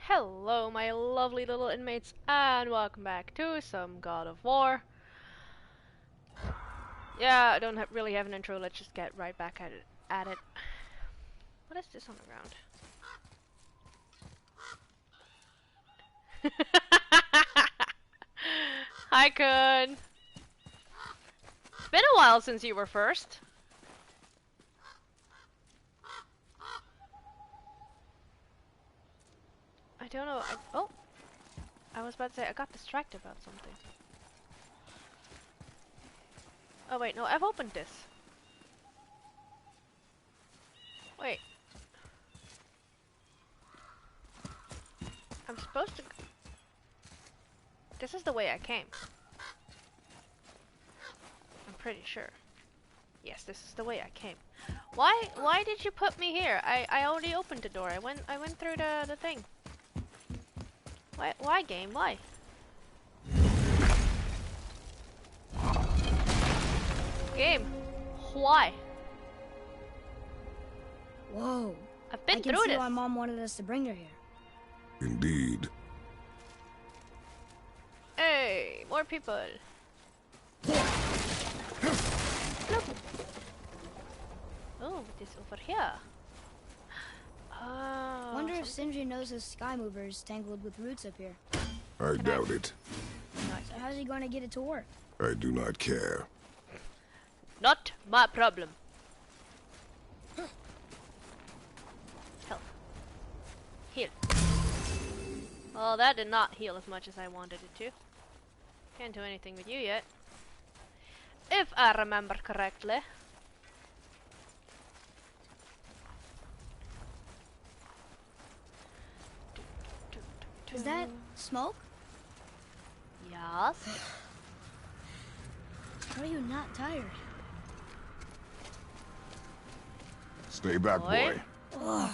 Hello, my lovely little inmates, and welcome back to some God of War. Yeah, I don't really have an intro. Let's just get right back at it. What is this on the ground? Hi, Kun. It's been a while since you were first. I don't know. Oh, I was about to say I got distracted about something. Oh wait, no, I've opened this. Wait. I'm supposed to... This is the way I came. I'm pretty sure. Yes, this is the way I came. Why did you put me here? I already opened the door. I went through the thing. Why game? Why? Game. Why? Whoa. I've been I through can see this. why Mom wanted us to bring her here. Indeed. Hey, more people. Look. Oh, this over here. Oh. Wonder if Sindri knows his sky mover is tangled with roots up here. I doubt it. So how's he going to get it to work? I do not care. Not my problem. Health. Heal. Well, that did not heal as much as I wanted it to. Can't do anything with you yet. If I remember correctly. Is that smoke? Yes. Are you not tired? Stay back, boy. Ugh.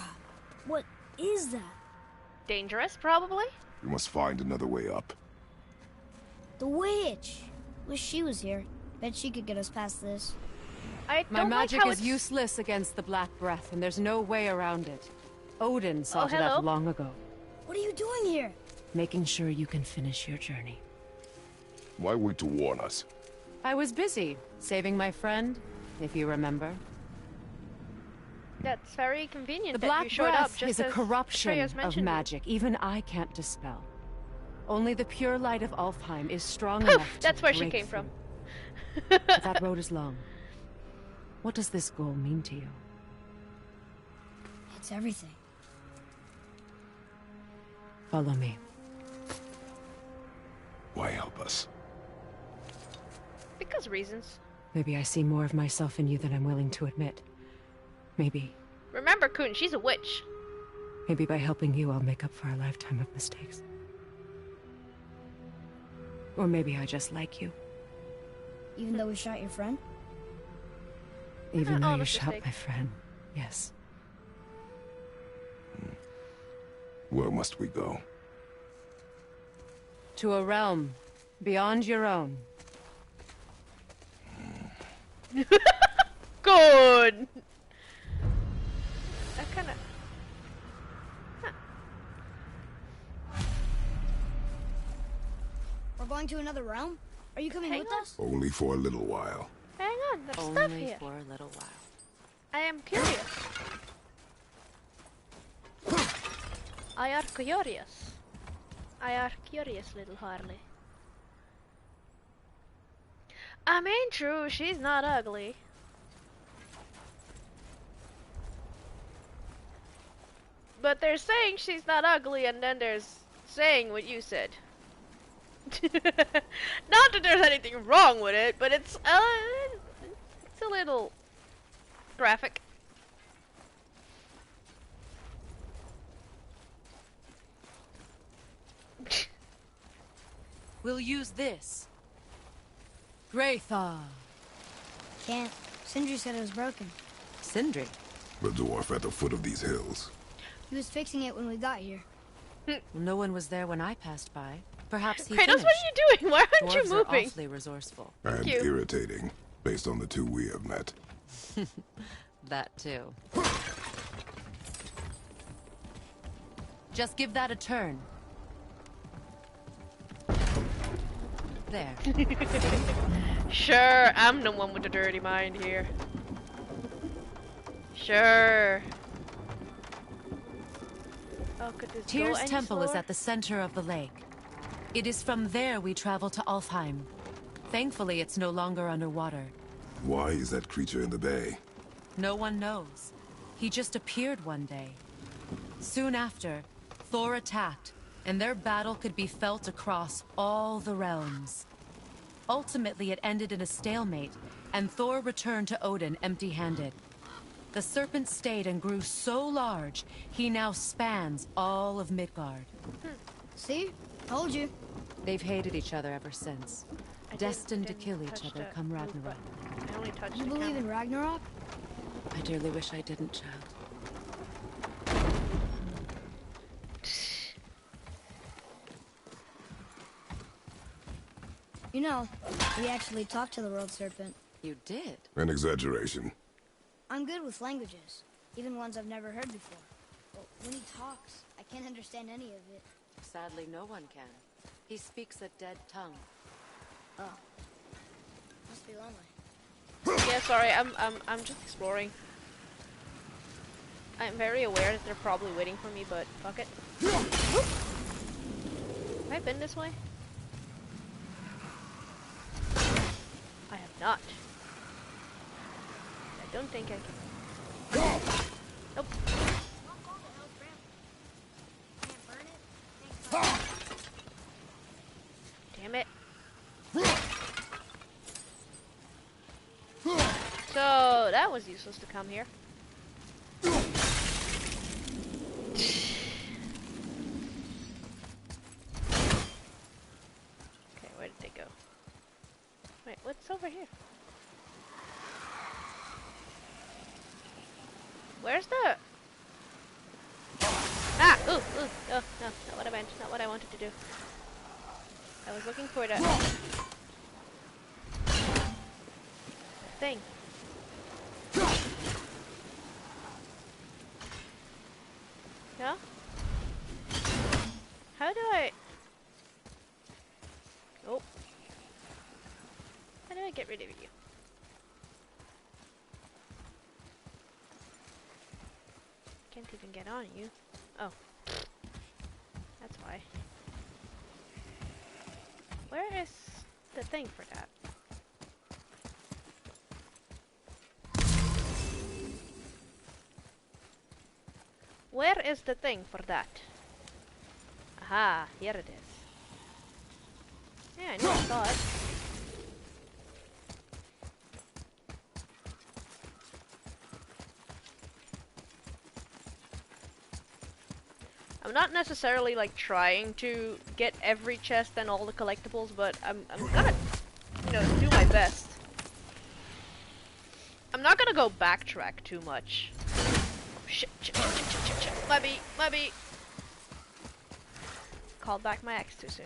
What is that? Dangerous, probably? We must find another way up. The witch! Wish she was here. Bet she could get us past this. I My don't magic like how is it's... useless against the Black Breath, and there's no way around it. Odin saw to hello? that long ago. What are you doing here? Making sure you can finish your journey. Why wait to warn us? I was busy, saving my friend, if you remember. That's very convenient The that Black you showed up Breath just is a as corruption Atreus of mentioned it. magic even I can't dispel. Only the pure light of Alfheim is strong Poof, enough to that's where she break came from. through. But that road is long. What does this goal mean to you? It's everything. Follow me. Why help us? Because reasons. Maybe I see more of myself in you than I'm willing to admit. Maybe Remember, Kun, she's a witch. by helping you, I'll make up for a lifetime of mistakes. Or maybe I just like you. Even though we shot your friend? Even Not though all you the shot mistakes. my friend. Yes. Where must we go? To a realm beyond your own. Good! I kinda... We're going to another realm? Are you coming Hang with on. us? Only for a little while. Hang on, there's stuff Only here. for a little while. I am curious. I are curious. I are curious, little Harley. I mean, true, she's not ugly. But they're saying she's not ugly, and then there's saying what you said. Not that there's anything wrong with it, but it's a little graphic. We'll use this. Graythaw. Can't. Sindri said it was broken. Sindri. The dwarf at the foot of these hills. He was fixing it when we got here. No one was there when I passed by. Perhaps he Kratos, finished. what are you doing? Why aren't Dwarves you are moving? awfully resourceful. And you. irritating, based on the two we have met. That too. Just give that a turn. There. Sure, I'm the one with the dirty mind here. Sure. Oh, could this go Tyr's any temple is slower? at the center of the lake. It is from there we travel to Alfheim. Thankfully, it's no longer underwater. Why is that creature in the bay? No one knows. He just appeared one day. Soon after, Thor attacked, and their battle could be felt across all the realms. Ultimately, it ended in a stalemate, and Thor returned to Odin empty-handed. The serpent stayed and grew so large, he now spans all of Midgard. See? Told you. They've hated each other ever since. Destined to kill each other come Ragnarok. I only touched You the believe in camera. Ragnarok? I dearly wish I didn't, child. You know, we actually talked to the world serpent. You did? An exaggeration. I'm good with languages, even ones I've never heard before. But when he talks, I can't understand any of it. Sadly, no one can. He speaks a dead tongue. Oh. Must be lonely. Yeah, sorry, I'm just exploring. I'm very aware that they're probably waiting for me, but fuck it. Have I been this way? I have not. I don't think I can. Nope. Damn it. So, that was useless to come here. Okay, where did they go? Wait, what's over here? Where's the... Ah! Ooh! Ooh! Oh, no, not what I meant. Not what I wanted to do. I was looking for the... thing. Yeah? How do I... Oh. How do I get rid of you? Can't even get on you. Oh. That's why. Where is the thing for that? Where is the thing for that? Aha, here it is. Yeah, I knew I saw it. I'm not necessarily like trying to get every chest and all the collectibles, but I'm gonna, you know, do my best. I'm not gonna go backtrack too much. Shit, shit, shit, shit, shit, shit. My bee. Called back my ex too soon.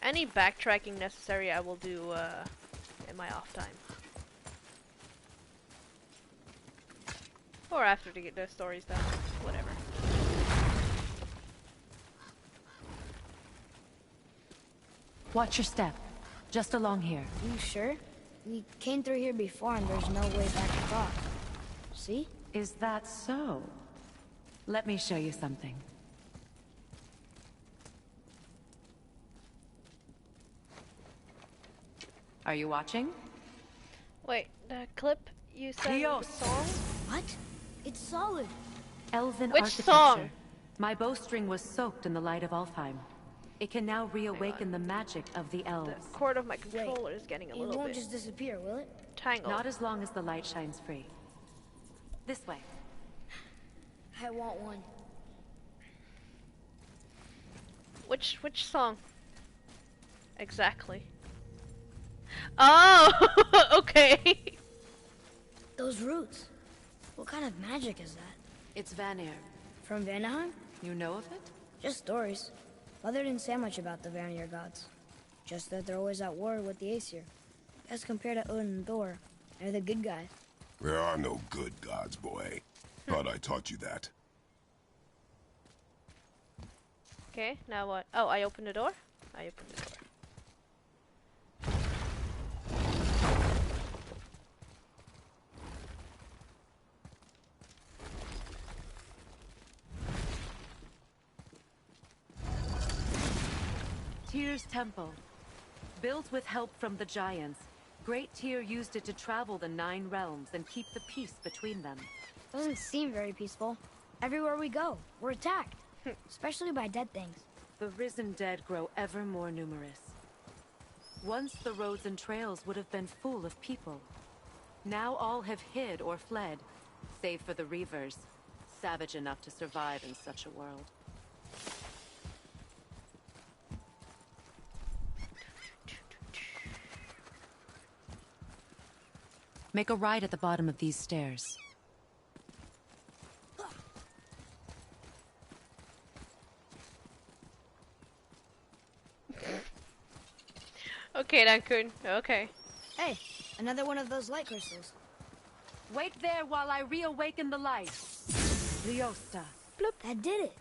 Any backtracking necessary I will do in my off time. Or after to get the stories done. Whatever. Watch your step. Just along here. You sure? We came through here before and there's no way back across. See? Is that so? Let me show you something. Are you watching? Wait, the clip you said Dios. the song? What? It's solid. Elven Which architecture. song? My bowstring was soaked in the light of Alfheim. It can now reawaken the magic of the The elves. cord of my controller is getting a It little won't bit just disappear, will it? tangled. Not as long as the light shines free. This way. I want one. Which song? Exactly. Oh, okay. Those roots. What kind of magic is that? It's Vanir. From Vanaheim? You know of it? Just stories. Mother didn't say much about the Vanir gods. Just that they're always at war with the Aesir. As compared to Odin and Thor, they're the good guys. There are no good gods, boy. Thought I taught you that. Okay, now what? Oh, I opened the door? I opened the door. Tyr's temple. Built with help from the giants, Great Tyr used it to travel the 9 realms and keep the peace between them. Doesn't seem very peaceful. Everywhere we go, we're attacked. Especially by dead things. The risen dead grow ever more numerous. Once the roads and trails would have been full of people. Now all have hid or fled, save for the Reavers, savage enough to survive in such a world. Make a right at the bottom of these stairs. Okay, Dankun. Okay. Hey, another one of those light crystals. Wait there while I reawaken the light. Liosta. That did it.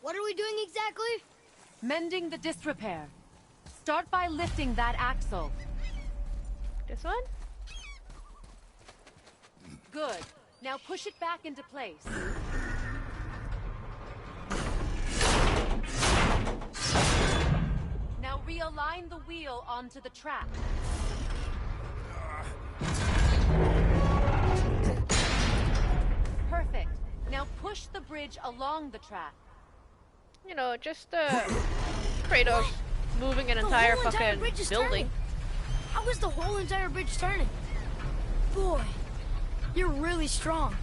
What are we doing exactly? Mending the disrepair. Start by lifting that axle. This one? Good. Now push it back into place. Now realign the wheel onto the track. Perfect. Now push the bridge along the track. You know, just Kratos moving an entire fucking building. Turning. How is the whole entire bridge turning? Boy, you're really strong.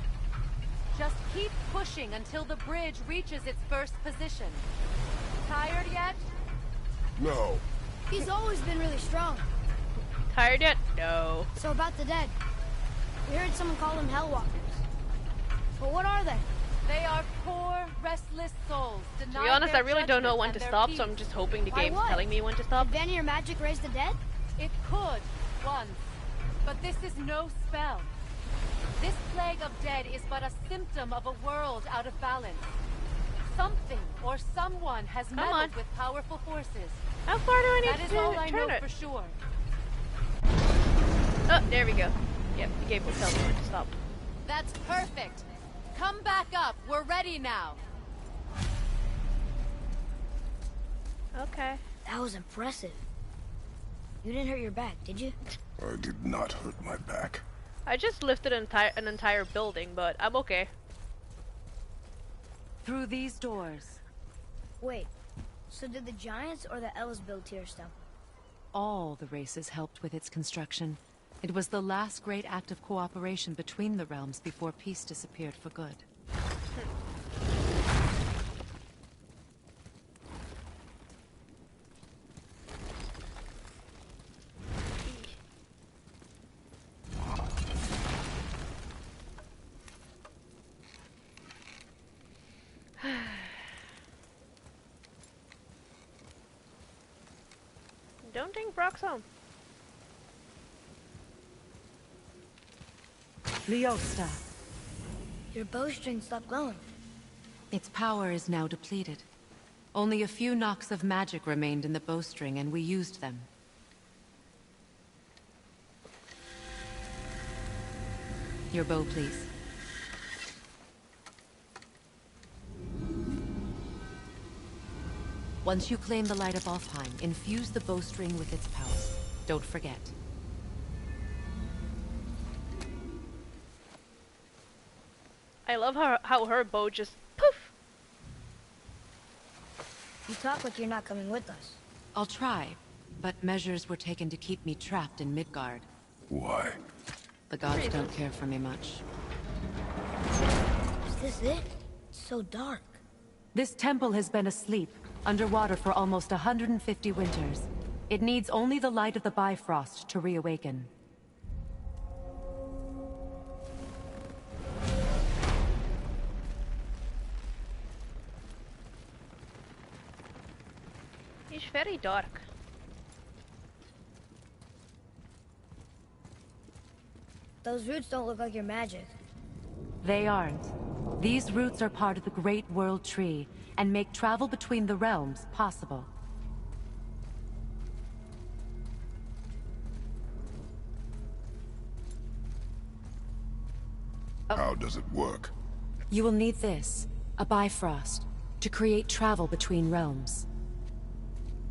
Just keep pushing until the bridge reaches its first position. Tired yet? No. He's always been really strong. Tired yet? No. So about the dead. We heard someone call them Hellwalkers. But what are they? They are poor, restless souls. To be honest, I really don't know when to stop, so I'm just hoping the game's telling me when to stop. Did Vanny or magic raise the dead? It could, once. But this is no spell. This plague of dead is but a symptom of a world out of balance. Something or someone has meddled with powerful forces. How far do I need that to is all I know turn it? for sure. Oh, there we go. Yep, the game will tell me when to stop. That's perfect. Come back up. We're ready now. Okay. That was impressive. You didn't hurt your back, did you? I did not hurt my back. I just lifted an entire building, but I'm okay. Through these doors. Wait, so did the Giants or the Elves build Tyr's temple? All the races helped with its construction. It was the last great act of cooperation between the realms before peace disappeared for good. Don't think Brock's home. Liosta. Your bowstring stopped glowing. Its power is now depleted. Only a few knocks of magic remained in the bowstring, and we used them. Your bow, please. Once you claim the Light of Alfheim, infuse the bowstring with its power. Don't forget. I love how her bow just poof. You talk like you're not coming with us. I'll try, but measures were taken to keep me trapped in Midgard. Why? The gods don't care for me much. Is this it? It's so dark. This temple has been asleep, underwater for almost 150 winters. It needs only the light of the Bifrost to reawaken. It's very dark. those roots don't look like your magic. They aren't. These roots are part of the Great World Tree, and make travel between the realms possible. How does it work? You will need this, a Bifrost, to create travel between realms.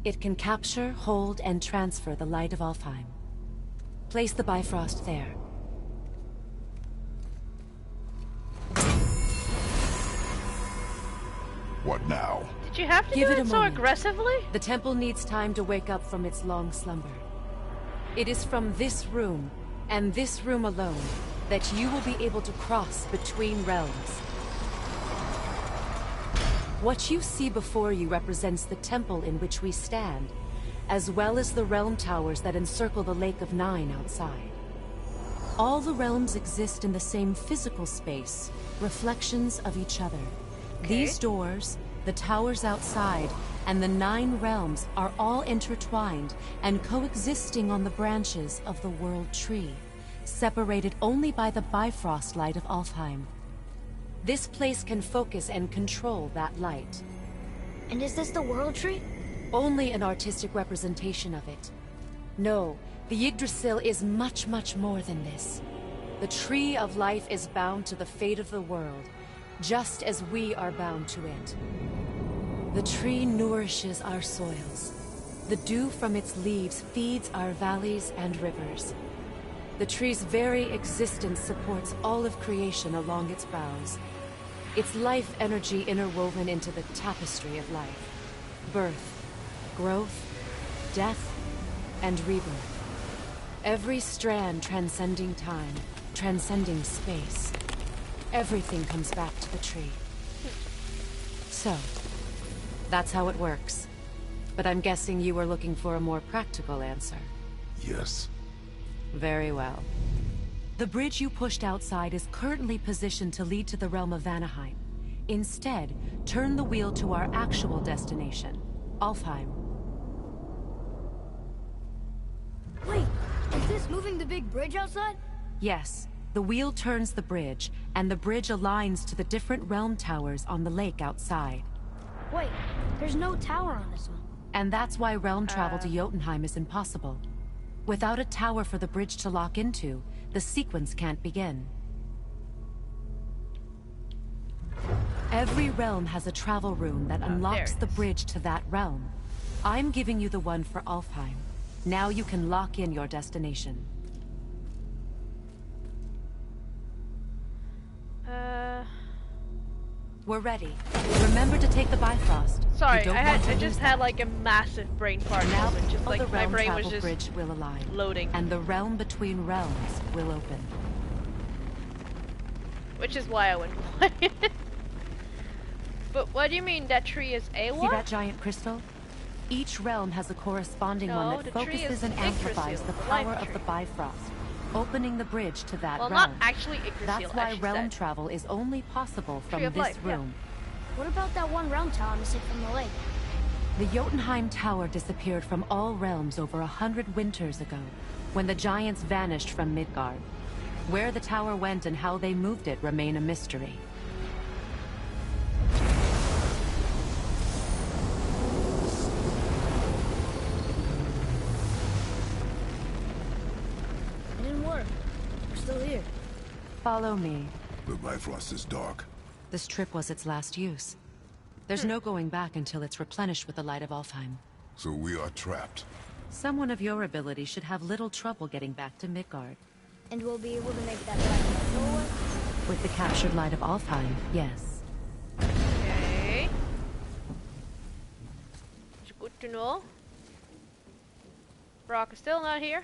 It can capture, hold, and transfer the light of Alfheim. Place the Bifrost there. What now? Did you have to Give do it a it so moment. aggressively? The temple needs time to wake up from its long slumber. It is from this room, and this room alone, that you will be able to cross between realms. What you see before you represents the temple in which we stand, as well as the realm towers that encircle the Lake of Nine outside. All the realms exist in the same physical space, reflections of each other. These doors, the towers outside, and the 9 realms are all intertwined and coexisting on the branches of the World Tree, separated only by the Bifrost light of Alfheim. This place can focus and control that light. And is this the World Tree? Only an artistic representation of it. No, the Yggdrasil is much, much more than this. The Tree of Life is bound to the fate of the world, just as we are bound to it. The tree nourishes our soils. The dew from its leaves feeds our valleys and rivers. The tree's very existence supports all of creation along its boughs. Its life energy interwoven into the tapestry of life. Birth, growth, death, and rebirth. Every strand transcending time, transcending space. Everything comes back to the tree. So, that's how it works. But I'm guessing you were looking for a more practical answer. Yes. Very well. The bridge you pushed outside is currently positioned to lead to the realm of Vanaheim. Instead, turn the wheel to our actual destination, Alfheim. Wait, is this moving the big bridge outside? Yes, the wheel turns the bridge, and the bridge aligns to the different realm towers on the lake outside. Wait, there's no tower on this one. And that's why realm travel to Jotunheim is impossible. Without a tower for the bridge to lock into, the sequence can't begin. Every realm has a travel room that unlocks the bridge to that realm. I'm giving you the one for Alfheim. Now you can lock in your destination. We're ready. Remember to take the Bifrost. Sorry, You don't I want to just lose had that. like a massive brain fart Now moment. Just the like my realm brain was travel just bridge will align, loading. and the realm between realms will open. Which is why I went quiet. But what do you mean that tree is a See what? that giant crystal? Each realm has a corresponding No, one the that tree focuses is and amplifies Yggdrasil, the the life power of tree. the Bifrost, opening the bridge to that Well, realm. not actually Yggdrasil, That's why as she realm said. travel is only possible Tree from of this life, yeah. room. What about that one realm tower missing from the lake? The Jotunheim Tower disappeared from all realms over 100 winters ago, when the giants vanished from Midgard. Where the tower went and how they moved it remain a mystery. It didn't work. We're still here. Follow me. The Bifrost is dark. This trip was its last use. There's no going back until it's replenished with the light of Alfheim. So we are trapped. Someone of your ability should have little trouble getting back to Midgard. And we'll be able to make that black go away? With the captured light of Alfheim, yes. Okay. It's good to know. Brock is still not here.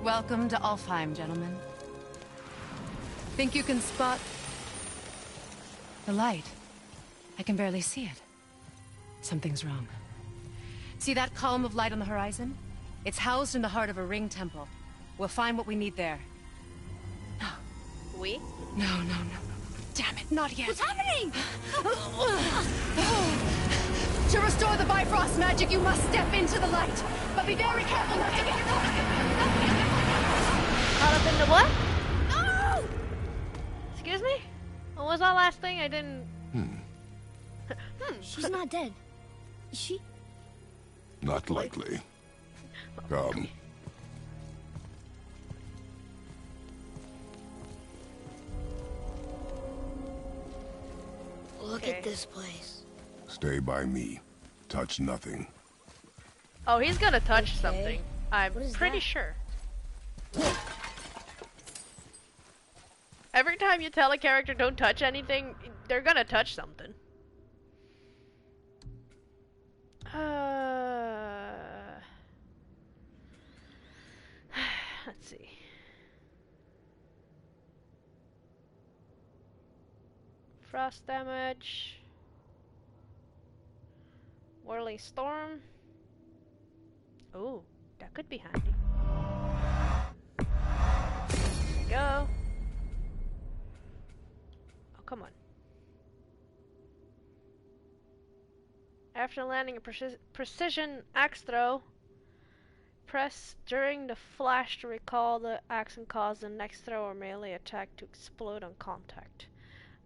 Welcome to Alfheim, gentlemen. Think you can spot the light? I can barely see it. Something's wrong. See that column of light on the horizon? It's housed in the heart of a ring temple. We'll find what we need there. We? No. Damn it, not yet. What's happening? To restore the Bifrost magic, you must step into the light. But be very careful not to get caught. Caught up in the what? No! Excuse me? What was that last thing? I didn't... She's not dead. Is she? Not likely. Come. Look at this place. Stay by me. Touch nothing. Oh, he's gonna touch Okay. something. I'm What is pretty that? sure. Every time you tell a character don't touch anything, they're gonna touch something. Let's see. Frost damage. Whirling storm. Oh, that could be handy. There we go. Oh, come on. After landing a precision axe throw, press during the flash to recall the axe and cause the next throw or melee attack to explode on contact.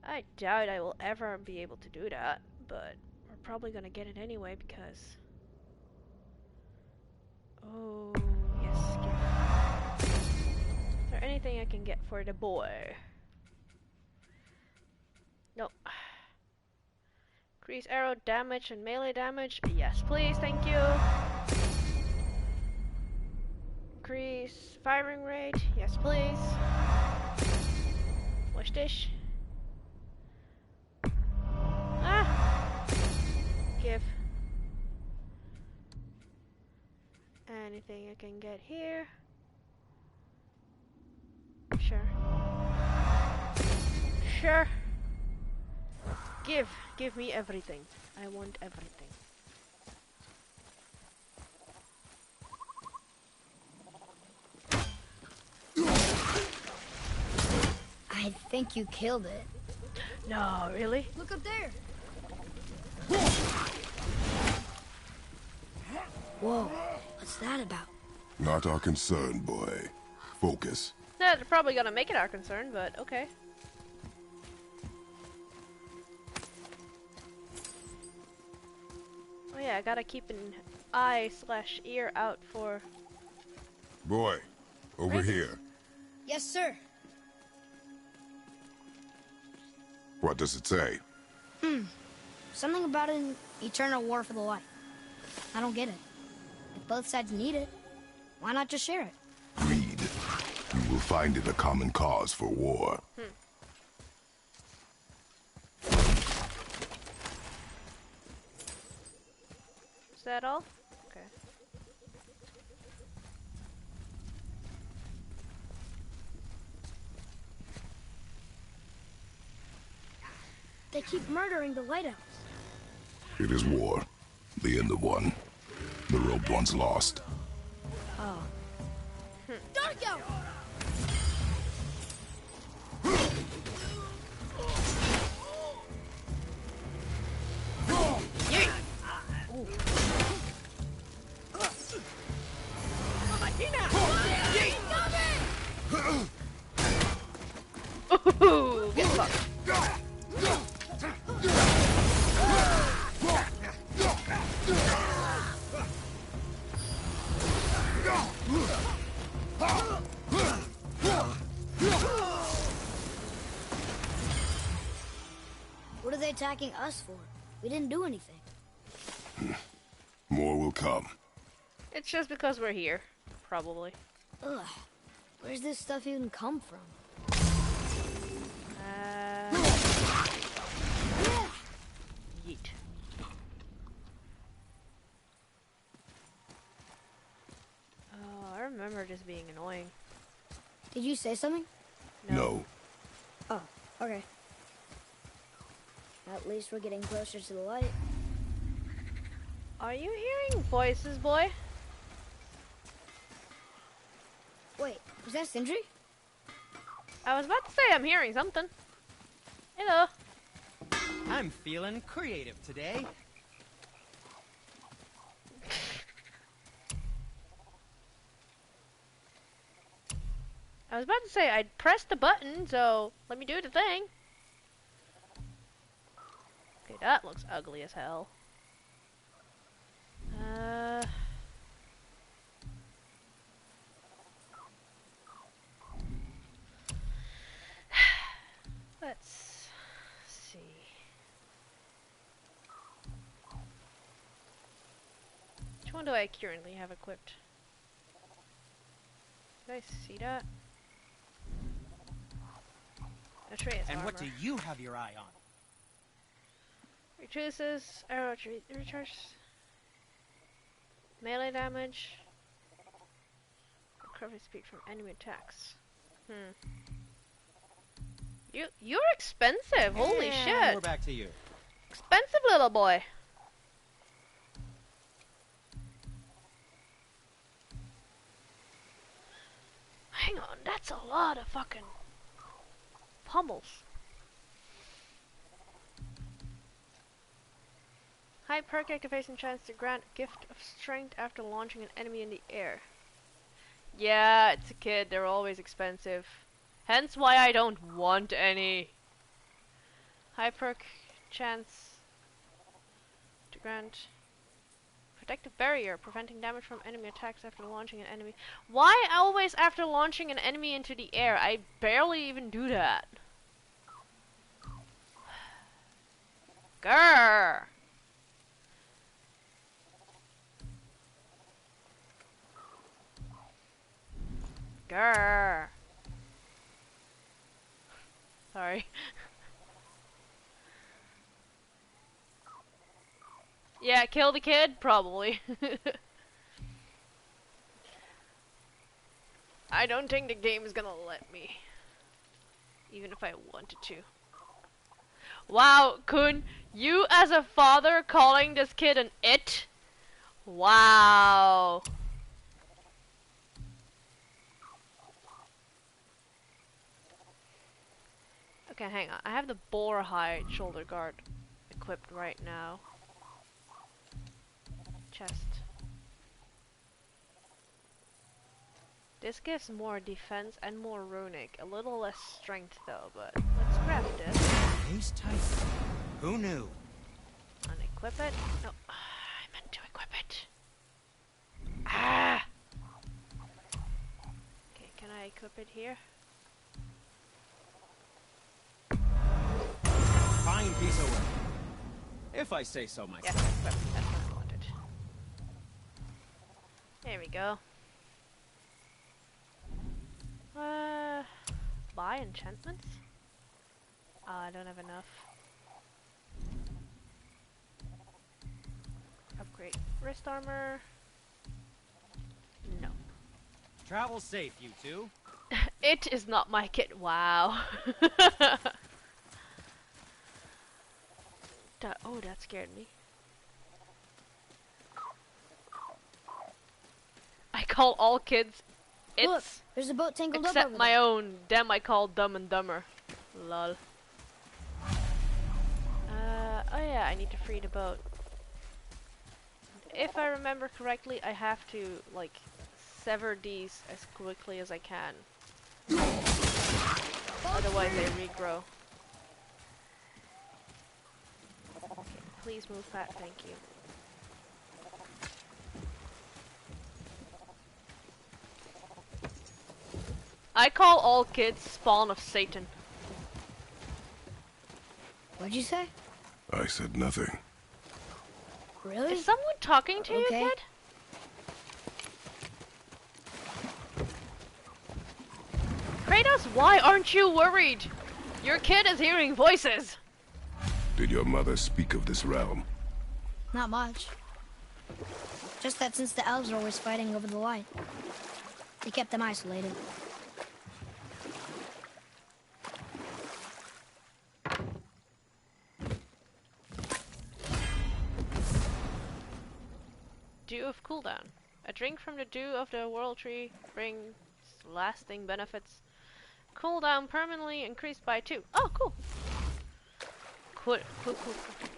I doubt I will ever be able to do that, but we're probably gonna get it anyway because... Oh, yes, gift. Is there anything I can get for the boy? Nope. Increase arrow damage and melee damage? Yes, please, thank you. Increase firing rate? Yes, please. What's this? Give. Anything I can get here? Sure. Sure. Give me everything. I want everything. I think you killed it. No, really? Look up there. Whoa, what's that about? Not our concern, boy. Focus. Yeah, they're probably gonna make it our concern, but okay. Oh yeah, I gotta keep an eye/ear out for... Boy, over here. Yes, sir. What does it say? Something about an eternal war for the light. I don't get it. If both sides need it, why not just share it? Read. You will find it a common cause for war. Is that all? Okay. They keep murdering the lighthouse. It is war. The end of one. The robed one's lost. Oh. Darko! Ooh, get fucked. What are they attacking us for? We didn't do anything. More will come. It's just because we're here, probably. Ugh. Where's this stuff even come from? Yeet. Oh, I remember this being annoying. Did you say something? No. Oh, okay. At least we're getting closer to the light. Are you hearing voices, boy? Wait, was that Sindri? I was about to say I'm hearing something. Hello. I'm feeling creative today. I was about to say I'd press the button, so let me do the thing. Okay, that looks ugly as hell. Let's see. Which one do I currently have equipped? Did I see that? Atreus And armor. what do you have your eye on? Reduces arrow recharge, melee damage, recovery speed from enemy attacks. You're expensive. Holy And shit! we're back to you. Expensive little boy. Hang on, that's a lot of fucking pummels. High perk activation chance to grant gift of strength after launching an enemy in the air. Yeah, it's a kid, they're always expensive. Hence why I don't want any. High perk chance to grant protective barrier, preventing damage from enemy attacks after launching an enemy. Why always after launching an enemy into the air? I barely even do that. Grrr! Grrr. Sorry. Yeah, kill the kid? Probably. I don't think the game is gonna let me. Even if I wanted to. Wow, Kun, you as a father calling this kid an it? Wow. Okay, hang on. I have the boar hide shoulder guard equipped right now. Chest. This gives more defense and more runic. A little less strength though, but let's grab this. Ace Tyson. Who knew? Unequip it. No, I meant to equip it. Ah! Okay, can I equip it here? Fine piece of work. If I say so myself. Yes, equip. That's what I wanted. There we go. Buy enchantments? Oh, I don't have enough. Upgrade wrist armor. No. Travel safe, you two. It is not my kit. Wow. Oh, that scared me. I call all kids it's Look, there's a boat tangled up except over my there. own. Them I call Dumb and Dumber. Lol. Oh yeah, I need to free the boat. If I remember correctly, I have to, like, sever these as quickly as I can. Otherwise they regrow. Okay, please move fast, thank you. I call all kids spawn of Satan. What'd you say? I said nothing. Really? Is someone talking to you, Okay. kid? Kratos, why aren't you worried? Your kid is hearing voices. Did your mother speak of this realm? Not much. Just that since the elves are always fighting over the light, they kept them isolated. cooldown. A drink from the dew of the world tree brings lasting benefits. Cooldown permanently increased by 2. Oh, cool. Cool, cool, cool, cool, cool.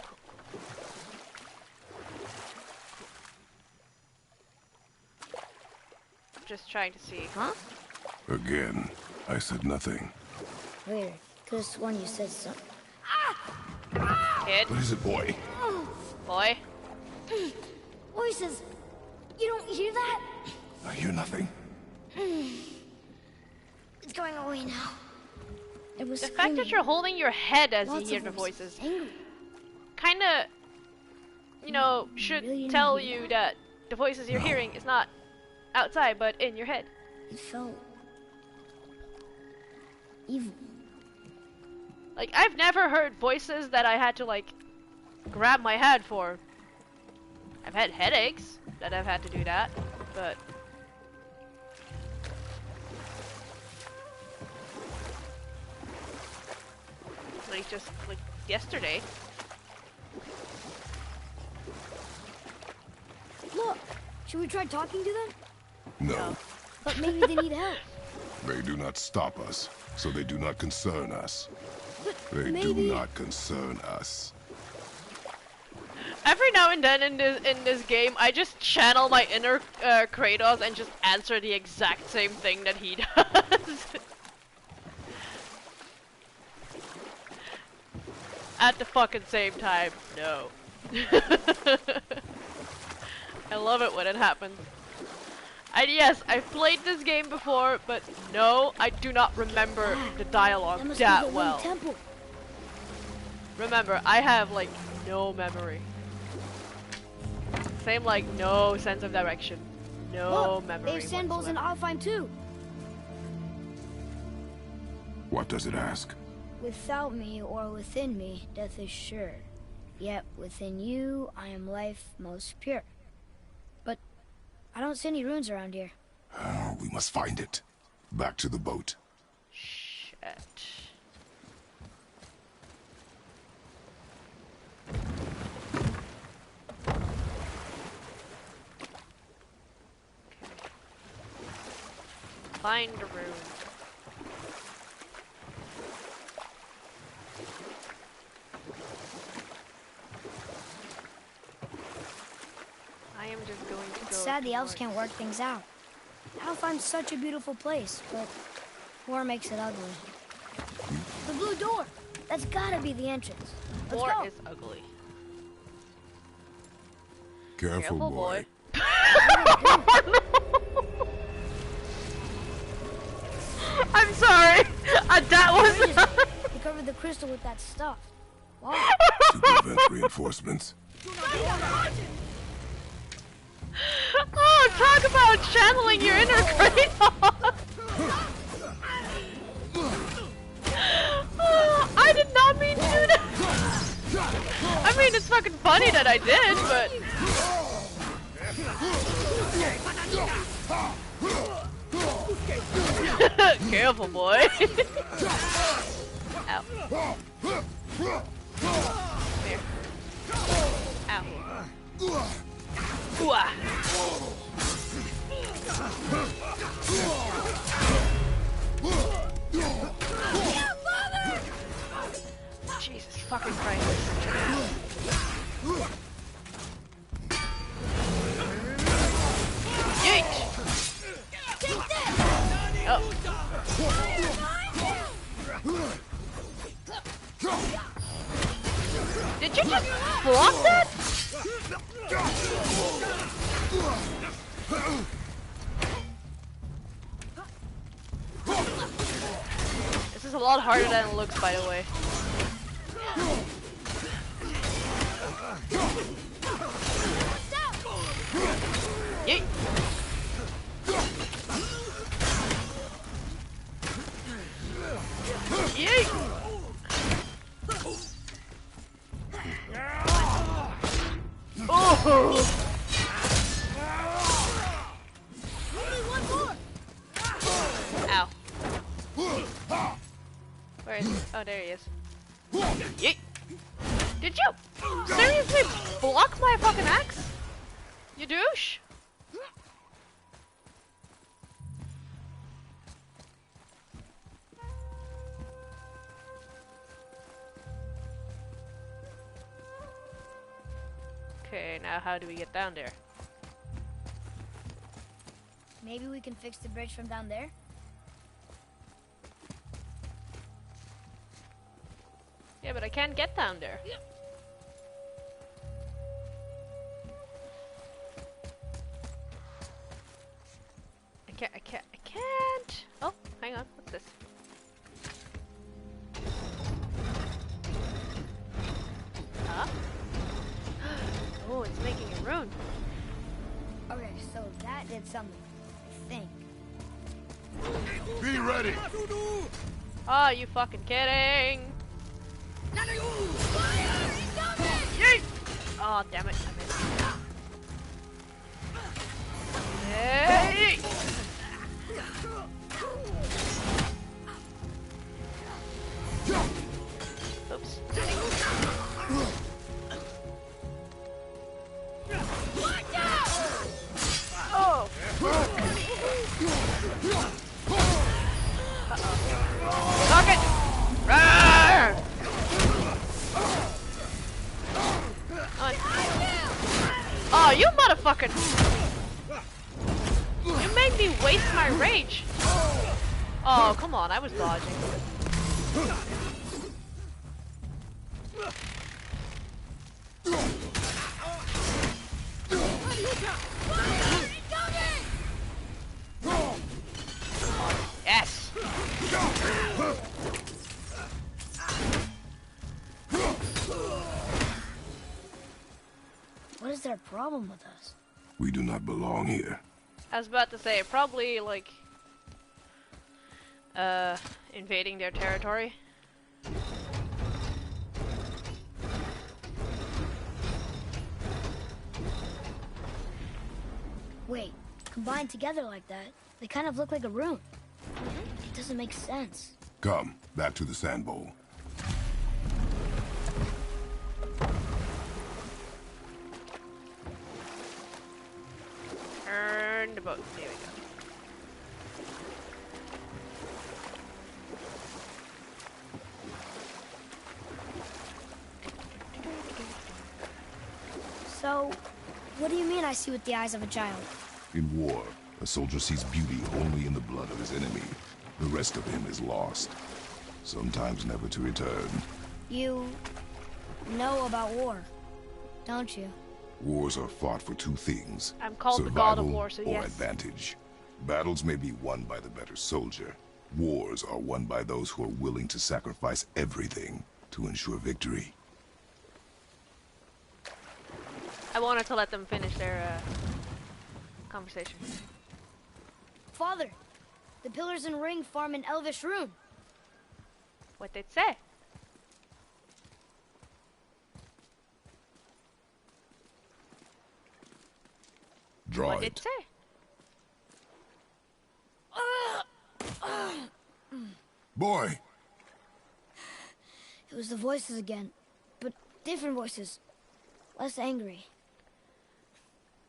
Just trying to see. Huh? Again, I said nothing. Weird. Could've sworn you said something. Kid, What is it, boy? boy. Voices! You don't hear that? I hear nothing. It's going away now. It was The fact that you're holding your head as you Lots hear of the them voices angry. kinda, you know, should Really tell didn't hear you that the voices you're No. hearing is not outside but in your head. It felt evil. Like, I've never heard voices that I had to, like, grab my head for. I've had headaches that I've had to do that, but... Like, just, like, yesterday. Look! Should we try talking to them? No, But maybe they need help. they do not stop us, so they do not concern us. But They maybe... do not concern us. Every now and then in this game, I just channel my inner Kratos and just answer the exact same thing that he does. At the fucking same time, no. I love it when it happens. And yes, I've played this game before, but no, I do not remember the dialogue That must that be the well. Lone Temple. Remember, I have like no memory. Same like no sense of direction. No Look, memory. they have sand bowls and whatsoever. Alfheim too. What does it ask? Without me or within me, death is sure. Yet within you, I am life most pure. But I don't see any runes around here. Oh, we must find it. Back to the boat. Shit. Find a rune. I am just going to go. It's sad the elves towards- can't work things out. Alfheim's such a beautiful place, but war makes it ugly. The blue door! That's gotta be the entrance. Let's War go! is ugly. Careful, boy. I'm sorry. That was. They covered the crystal with that stuff. Wow. To prevent reinforcements. Oh, talk about channeling your inner Kratos. Oh, I did not mean to do that. I mean, it's fucking funny that I did, but. Careful, boy. Ow. There. Ow. Ooh, ah. Jesus fucking Christ. Yeet! Oh. Did you just block that? This is a lot harder than it looks, by the way. Yeet! Yeet! Oh! Ow. Where is he? Oh, there he is. Yeet! Did you seriously block my fucking axe? You douche? Okay, now how do we get down there? Maybe we can fix the bridge from down there? Yeah, but I can't get down there. I can't. Oh, hang on. What's this? Huh? Oh, it's making a rune. Okay, so that did something, I think. Be ready! Oh, you fucking kidding? Yeet! Oh, damn it. I missed. Hey! Oops. Oh! Uh-oh. Lock it! Rawr! Oh, you motherfucker! You made me waste my rage! Oh, come on, I was dodging. Yes! What is their problem with us? We do not belong here. I was about to say, probably, like, invading their territory. Wait, combined together like that, they kind of look like a rune. It doesn't make sense. Come, back to the sand bowl. Turn the boat. There we go. So, what do you mean I see with the eyes of a child? In war, a soldier sees beauty only in the blood of his enemy. The rest of him is lost, sometimes never to return. You know about war, don't you? Wars are fought for two things. I'm called the survival god of war, so or yes. advantage. Battles may be won by the better soldier. Wars are won by those who are willing to sacrifice everything to ensure victory. I wanted to let them finish their conversation. Father, the pillars and ring form an elvish rune. What they'd say? Draw What did it. it say? Boy! It was the voices again, but different voices. Less angry.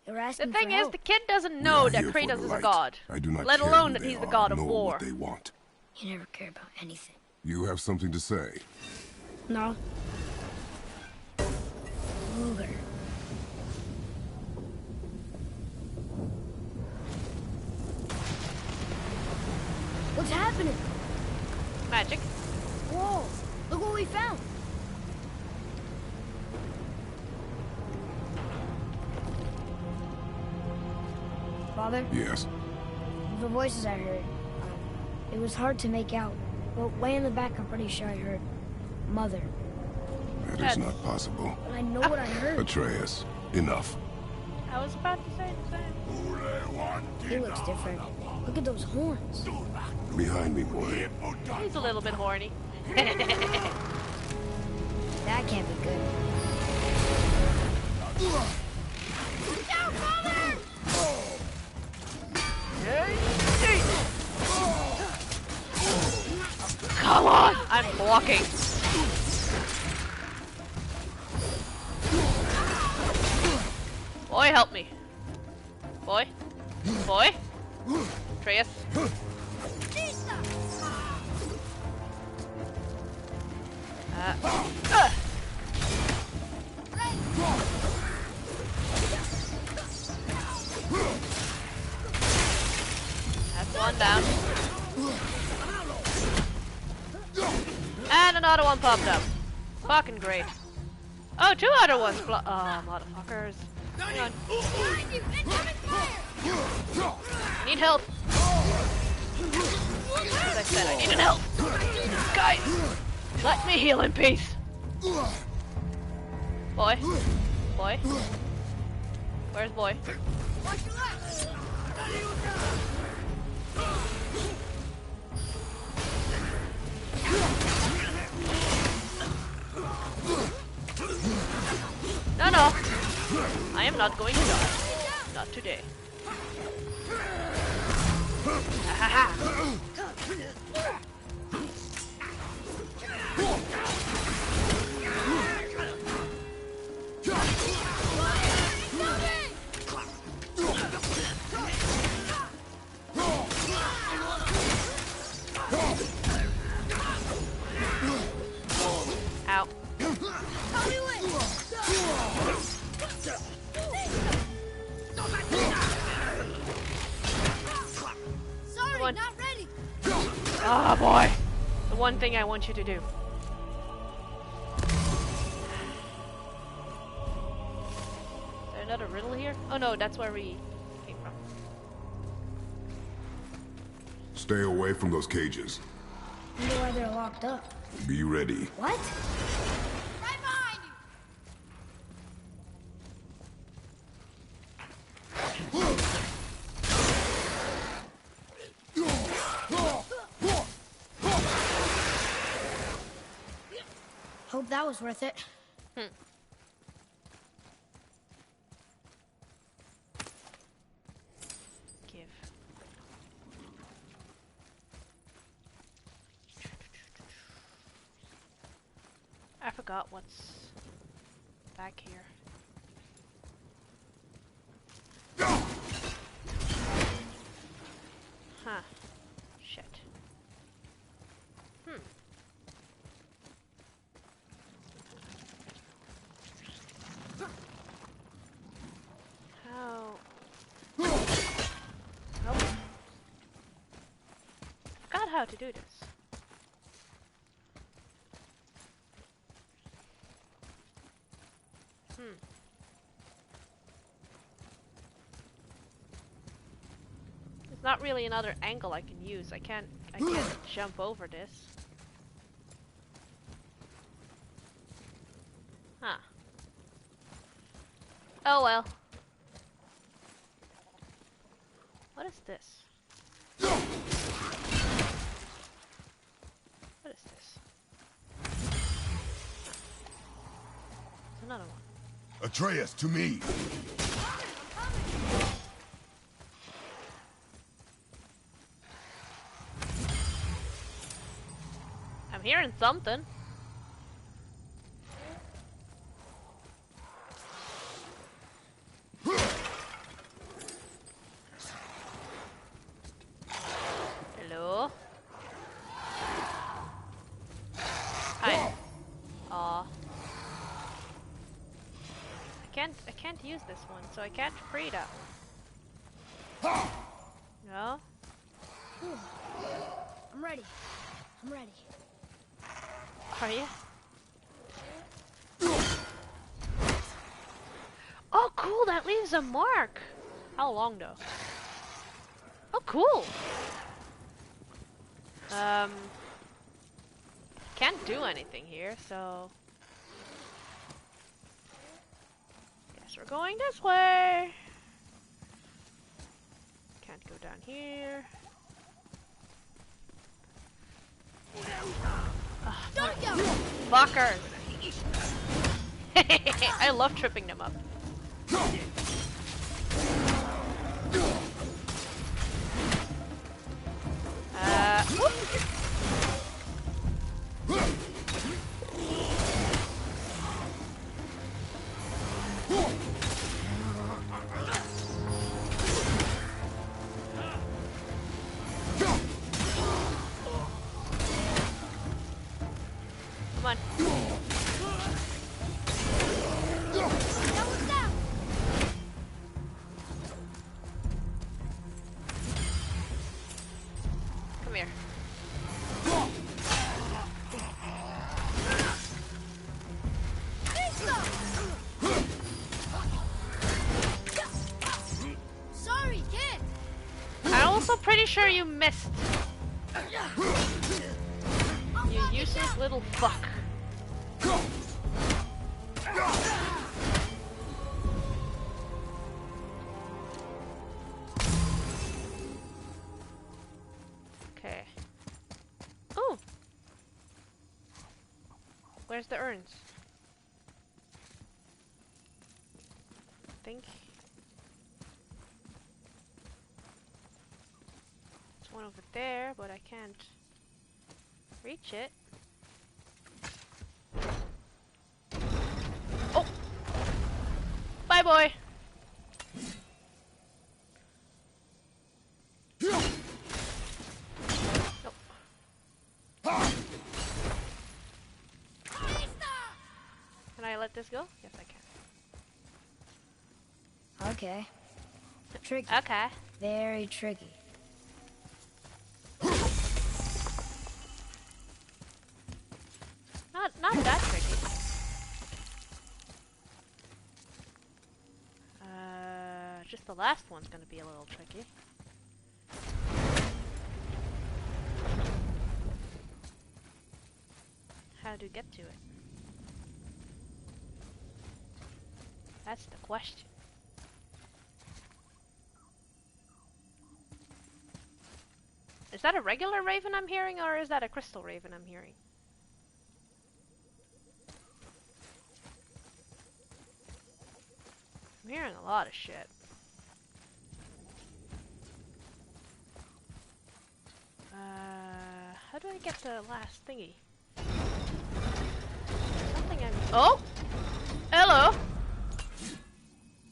They were The asking thing for is, help. the kid doesn't We know are that here for Kratos the is a light. god. I do not Let care alone who that they he's the are, god of nor war. what they want. You never care about anything. You have something to say? No. Luger. What's happening? Magic. Whoa! Look what we found! Father, Yes. the voices I heard, it was hard to make out. But way in the back, I'm pretty sure I heard Mother. That is not possible. But I know what I heard. Atreus, enough. I was about to say the same. He looks different. Look at those horns. Behind me, boy. He's a little bit horny. That can't be good. Come on! I'm blocking. Boy, help me. Boy. Boy. Atreus. One down. And another one popped up. Fucking great. Oh, two other ones. Oh, motherfuckers. Hang on. I need help. As I said, I need help. Guys, let me heal in peace. Boy. Boy. Where's boy? No. I am not going to die. Not today. Ow. Sorry, not ready. Ah, boy. The one thing I want you to do. Is there another riddle here? Oh no, that's where we came from. Stay away from those cages. I wonder why they're locked up. Be ready. What? Right behind you. Hope that was worth it. Give. I forgot what's back here. Huh. Shit. How? Nope. Forgot how to do this. There's not really another angle I can use. I can't jump over this. Huh. Oh well. What is this? What is this? There's another one. Atreus, to me. I'm hearing something. Hello? Hi. Aw. I can't use this one, so I can't free that one. No? I'm ready. I'm ready. Are you? Oh, cool! That leaves a mark. How long though? Oh, cool. Can't do anything here, so guess we're going this way. Can't go down here. Don't go. Fuckers! I love tripping them up. Whoop. Come on. here. Sorry, kid. I'm also pretty sure you missed. You useless little fuck. Okay. Oh! Where's the urns? Think. There's one over there, but I can't reach it. Oh! Bye, boy! Nope. Can I let this go? Yes, I can. Okay. Tricky. Okay. Very tricky. Not that tricky. Just the last one's gonna be a little tricky. How to get to it? That's the question. Is that a regular raven I'm hearing, or is that a crystal raven I'm hearing? I'm hearing a lot of shit. How do I get the last thingy? Something I'm... Oh! Hello!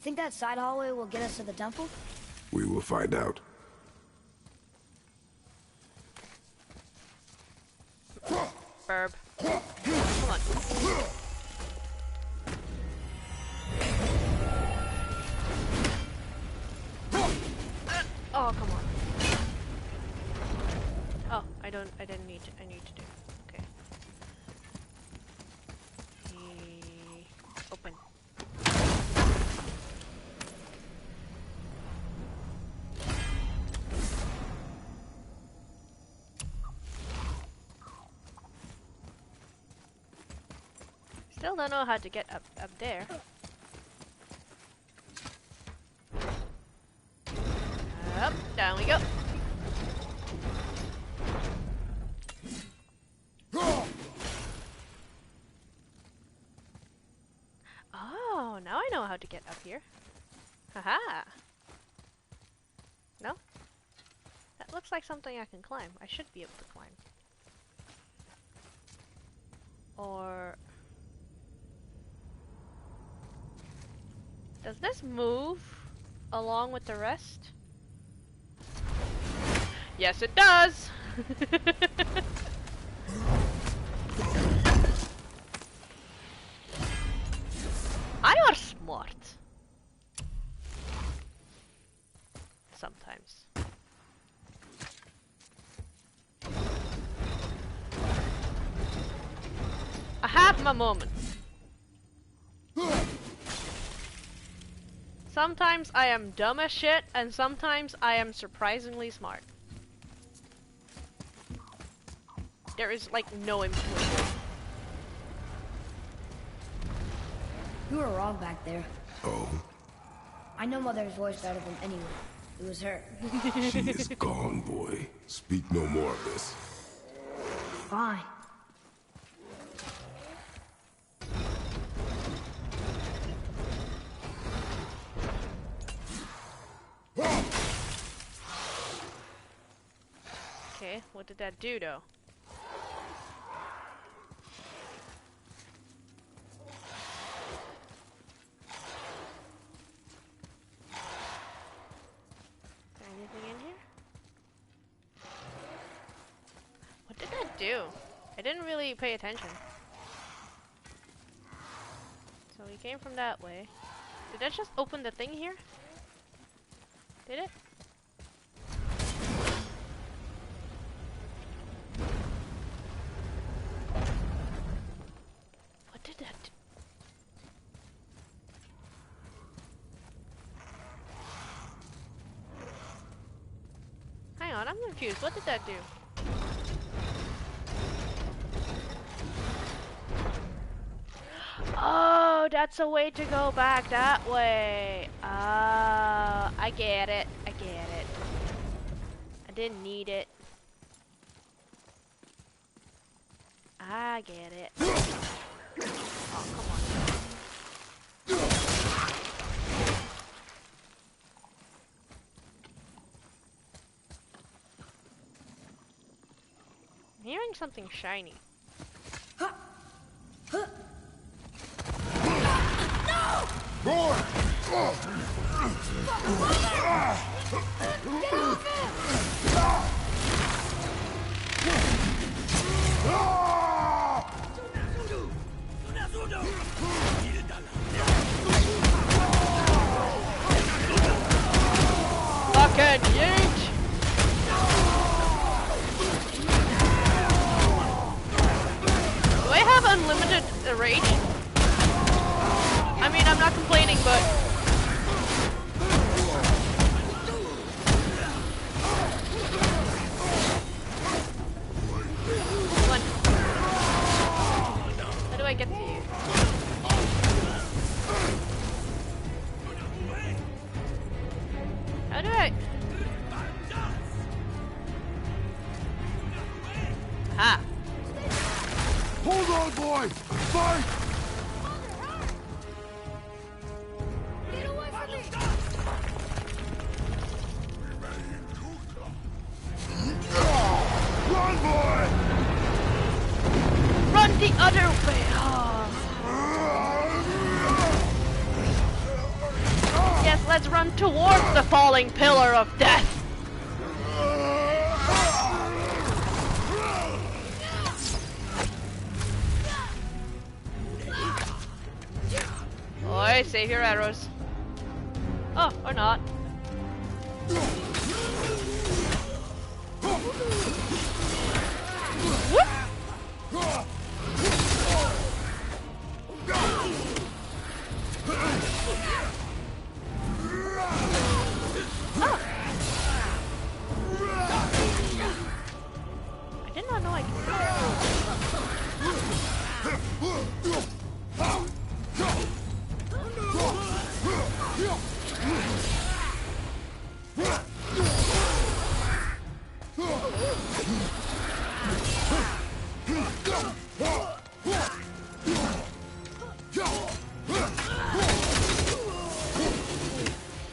Think that side hallway will get us to the temple? We will find out. Burb. Come on. Oh, come on. Oh, I didn't need to, I need to do. Okay. Open. Still don't know how to get up there. Up, down we go. Oh, now I know how to get up here. Haha. No? That looks like something I can climb. I should be able to climb. Or... does this move along with the rest? Yes, it does! I are smart. Sometimes. I have my moments. Sometimes I am dumb as shit, and sometimes I am surprisingly smart. There is like no in between. You were wrong back there. Oh, I know Mother's voice better than anyone. It was her. she is gone, boy. Speak no more of this. Fine. Okay, what did that do though? Is there anything in here? What did that do? I didn't really pay attention. So we came from that way. Did that just open the thing here? Did it? on, I'm confused. What did that do? Oh, that's a way to go back that way. I get it. I get it. I didn't need it. I get it. Oh, come on. I'm hearing something shiny. Boy! Fucking yeet! Do I have unlimited rage? I mean, I'm not complaining, but... Come on. How do I get to you? How do I... Ha! Hold on, boy! Fight! Run, boy! Run the other way! Oh. Yes, let's run towards the falling pillar of death! Oi, save your arrows. Oh, or not. Whoop! Oh. I did not know I could do that.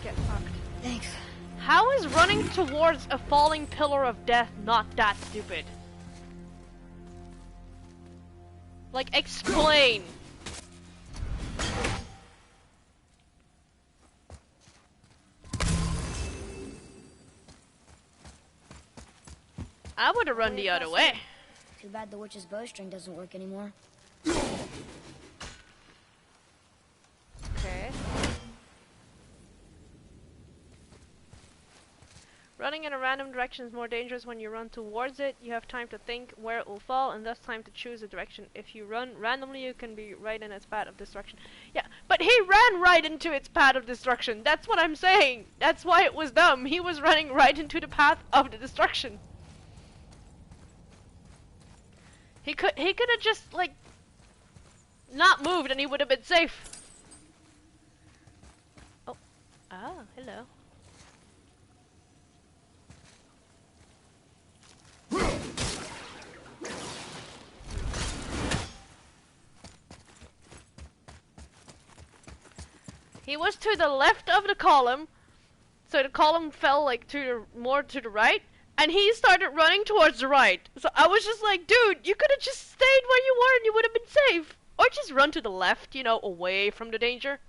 Get fucked. Thanks. How is running towards a falling pillar of death not that stupid? Like, explain! I would have run the other way. Too bad the witch's bowstring doesn't work anymore. Okay. Running in a random direction is more dangerous when you run towards it. You have time to think where it will fall and thus time to choose a direction. If you run randomly, you can be right in its path of destruction. Yeah, but he ran right into its path of destruction. That's what I'm saying. That's why it was dumb. He was running right into the path of the destruction. He could have just, like, not moved and he would have been safe. Oh. Ah, hello. He was to the left of the column, so the column fell like more to the right, and he started running towards the right. So I was just like, dude, you could have just stayed where you were and you would have been safe. Or just run to the left, you know, away from the danger.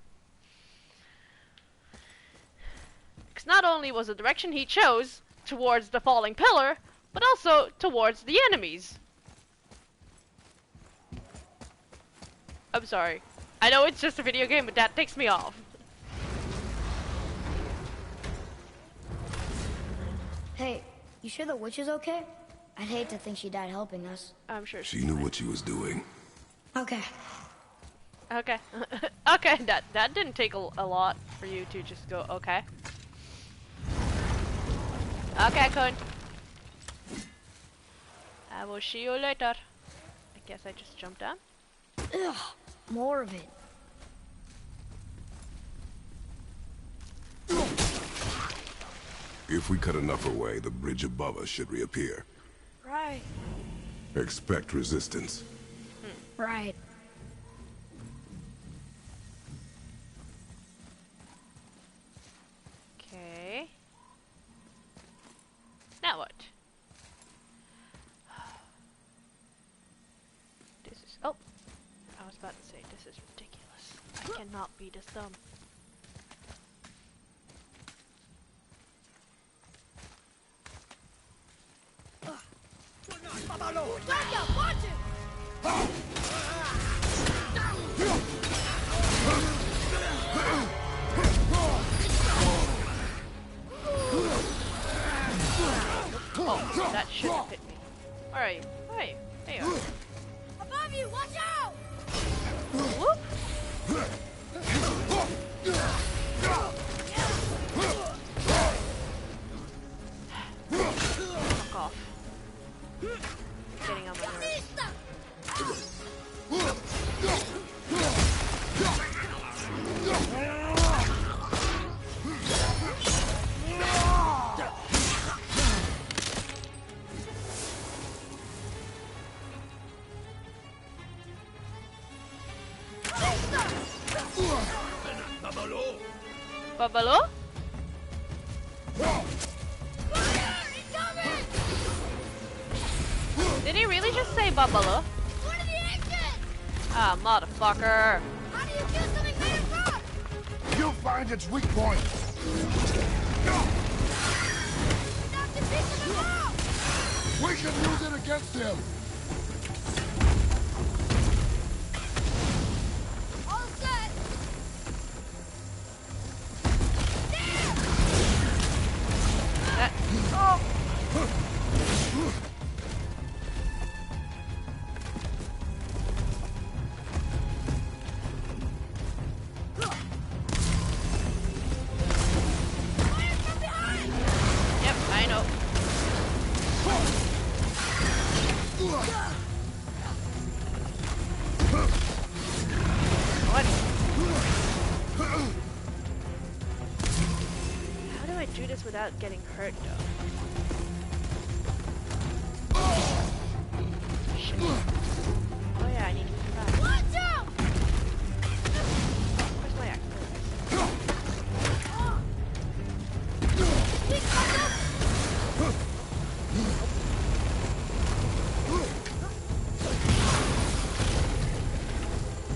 Because not only was the direction he chose towards the falling pillar, but also towards the enemies. I'm sorry. I know it's just a video game, but that takes me off. Hey, you sure the witch is okay? I'd hate to think she died helping us. I'm sure She knew what she was doing. Okay. Okay. Okay, that didn't take a lot for you to just go, okay. Okay, Kun. I will see you later. I guess I just jumped down. Ugh, more of it. If we cut enough away, the bridge above us should reappear. Right. Expect resistance. Right. Okay. Now what? This is... Oh! I was about to say, this is ridiculous. I cannot be this dumb. Oh, that should have hit me. Where are you? Where are you? There you are. Above you, watch out! Whoop! Fuck off. Getting on my nerves. Babalo? Did he really just say Babalo? One of the exits! Ah, motherfucker. How do you kill something made of rock? You'll find its weak point. Knock the piece of the wall! We can use it against him. All set! That, oh! Yep, I know. What? How do I do this without getting hurt, though? Shit. Oh yeah, I need to come back. Watch out! Where's my axe? There it is. Big buckle!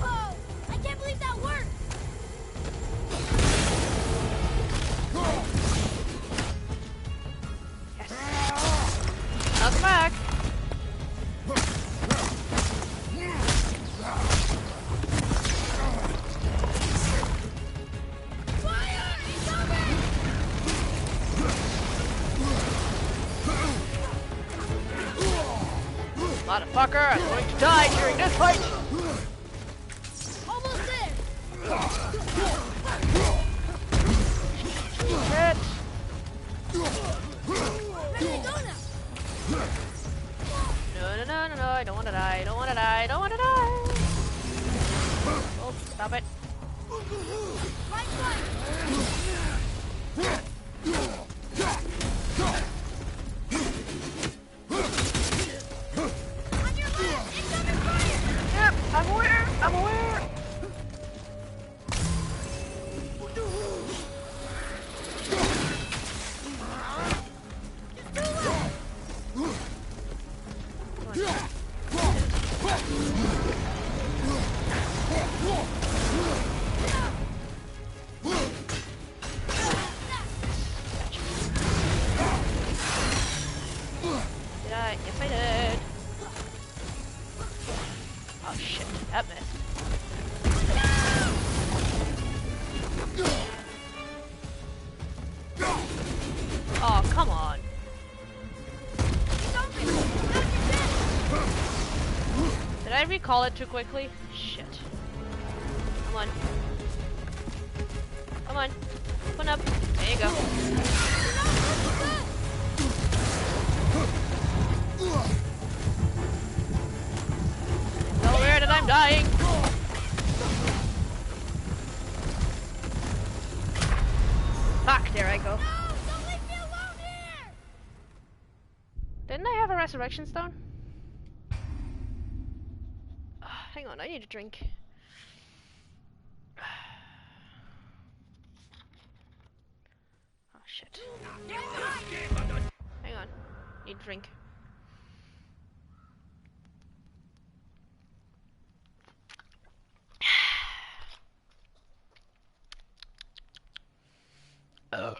Oh, I can't believe that worked! Yes. Welcome back. Fire! Incoming! Motherfucker, I'm going to die during this fight! Almost there! Shit! Ready to go now! No, I don't want to die, I don't want to die, I don't want to die! Oh, stop it. Right flank! On your left! Incoming fire! Yep, I'm aware, I'm aware! Did I? Yes, I did. Oh shit, that missed. Oh, come on. Did I recall it too quickly? Shit. Come on. Come on. Open up. There you go. Didn't I have a resurrection stone? Hang on, I need a drink. Oh shit. Hang on. Need a drink. Uh.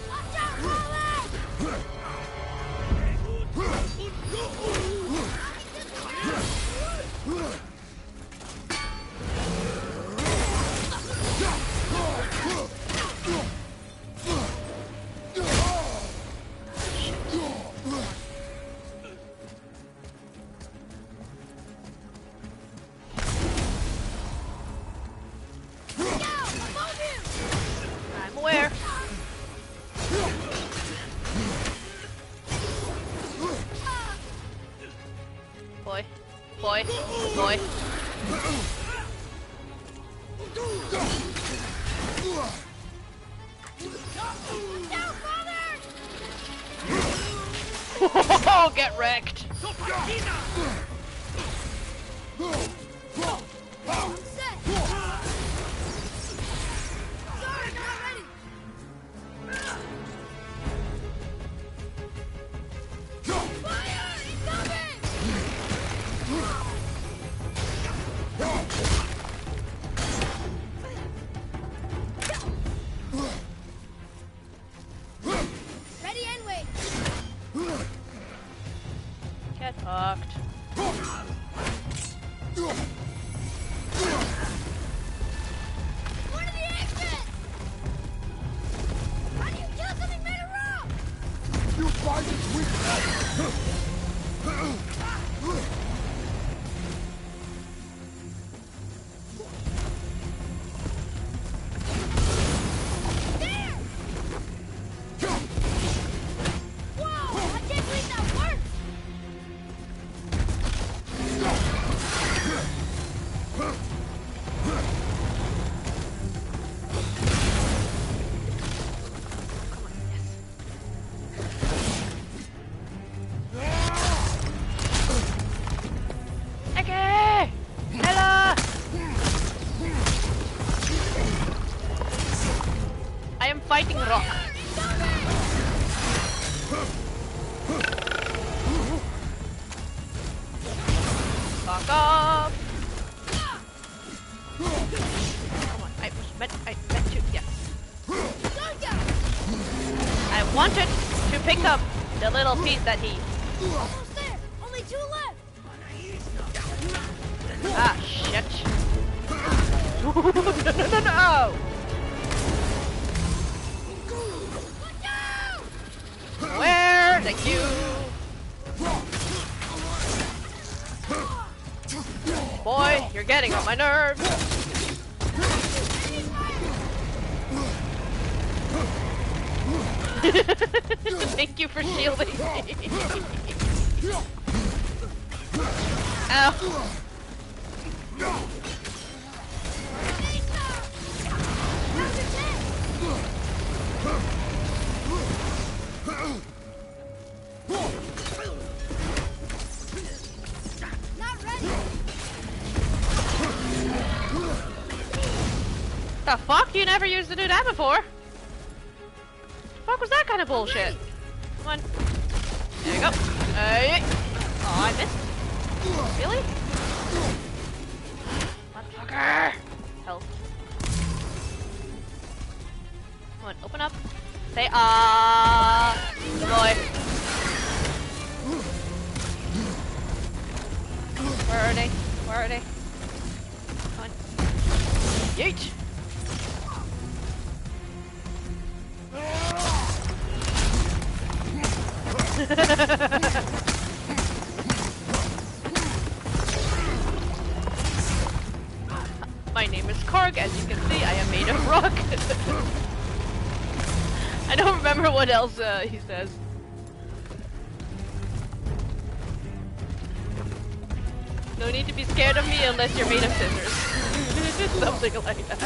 Watch out, Harley! I'm aware. Boy. Boy. Boy. Oh, get wrecked. I'm set! Sorry, not ready! Fire! Incoming! Ready and wait! Get fucked. One of the exits! How do you kill something made of rock? You find its weak There! Whoa! I can't believe that worked! Okay! Ella! I am fighting rock. Fuck off! Come on, I meant to, yes. I wanted to pick up the little piece that he... Almost there! Only 2 left! Ah, shit. No! Look out! Where? Thank you. Boy, you're getting on my nerves. Thank you for shielding me. Ow. Not ready! The fuck? You never used to do that before? The fuck was that kind of bullshit? Come on. There you go. Hey. Oh, I missed. Really? Motherfucker! Health. Come on, open up. Say ah. Good boy. Where are they? Where are they? Come on. Yeet! My name is Karg, as you can see, I am made of rock. I don't remember what else he says. No need to be scared of me unless you're made of scissors. Something like that.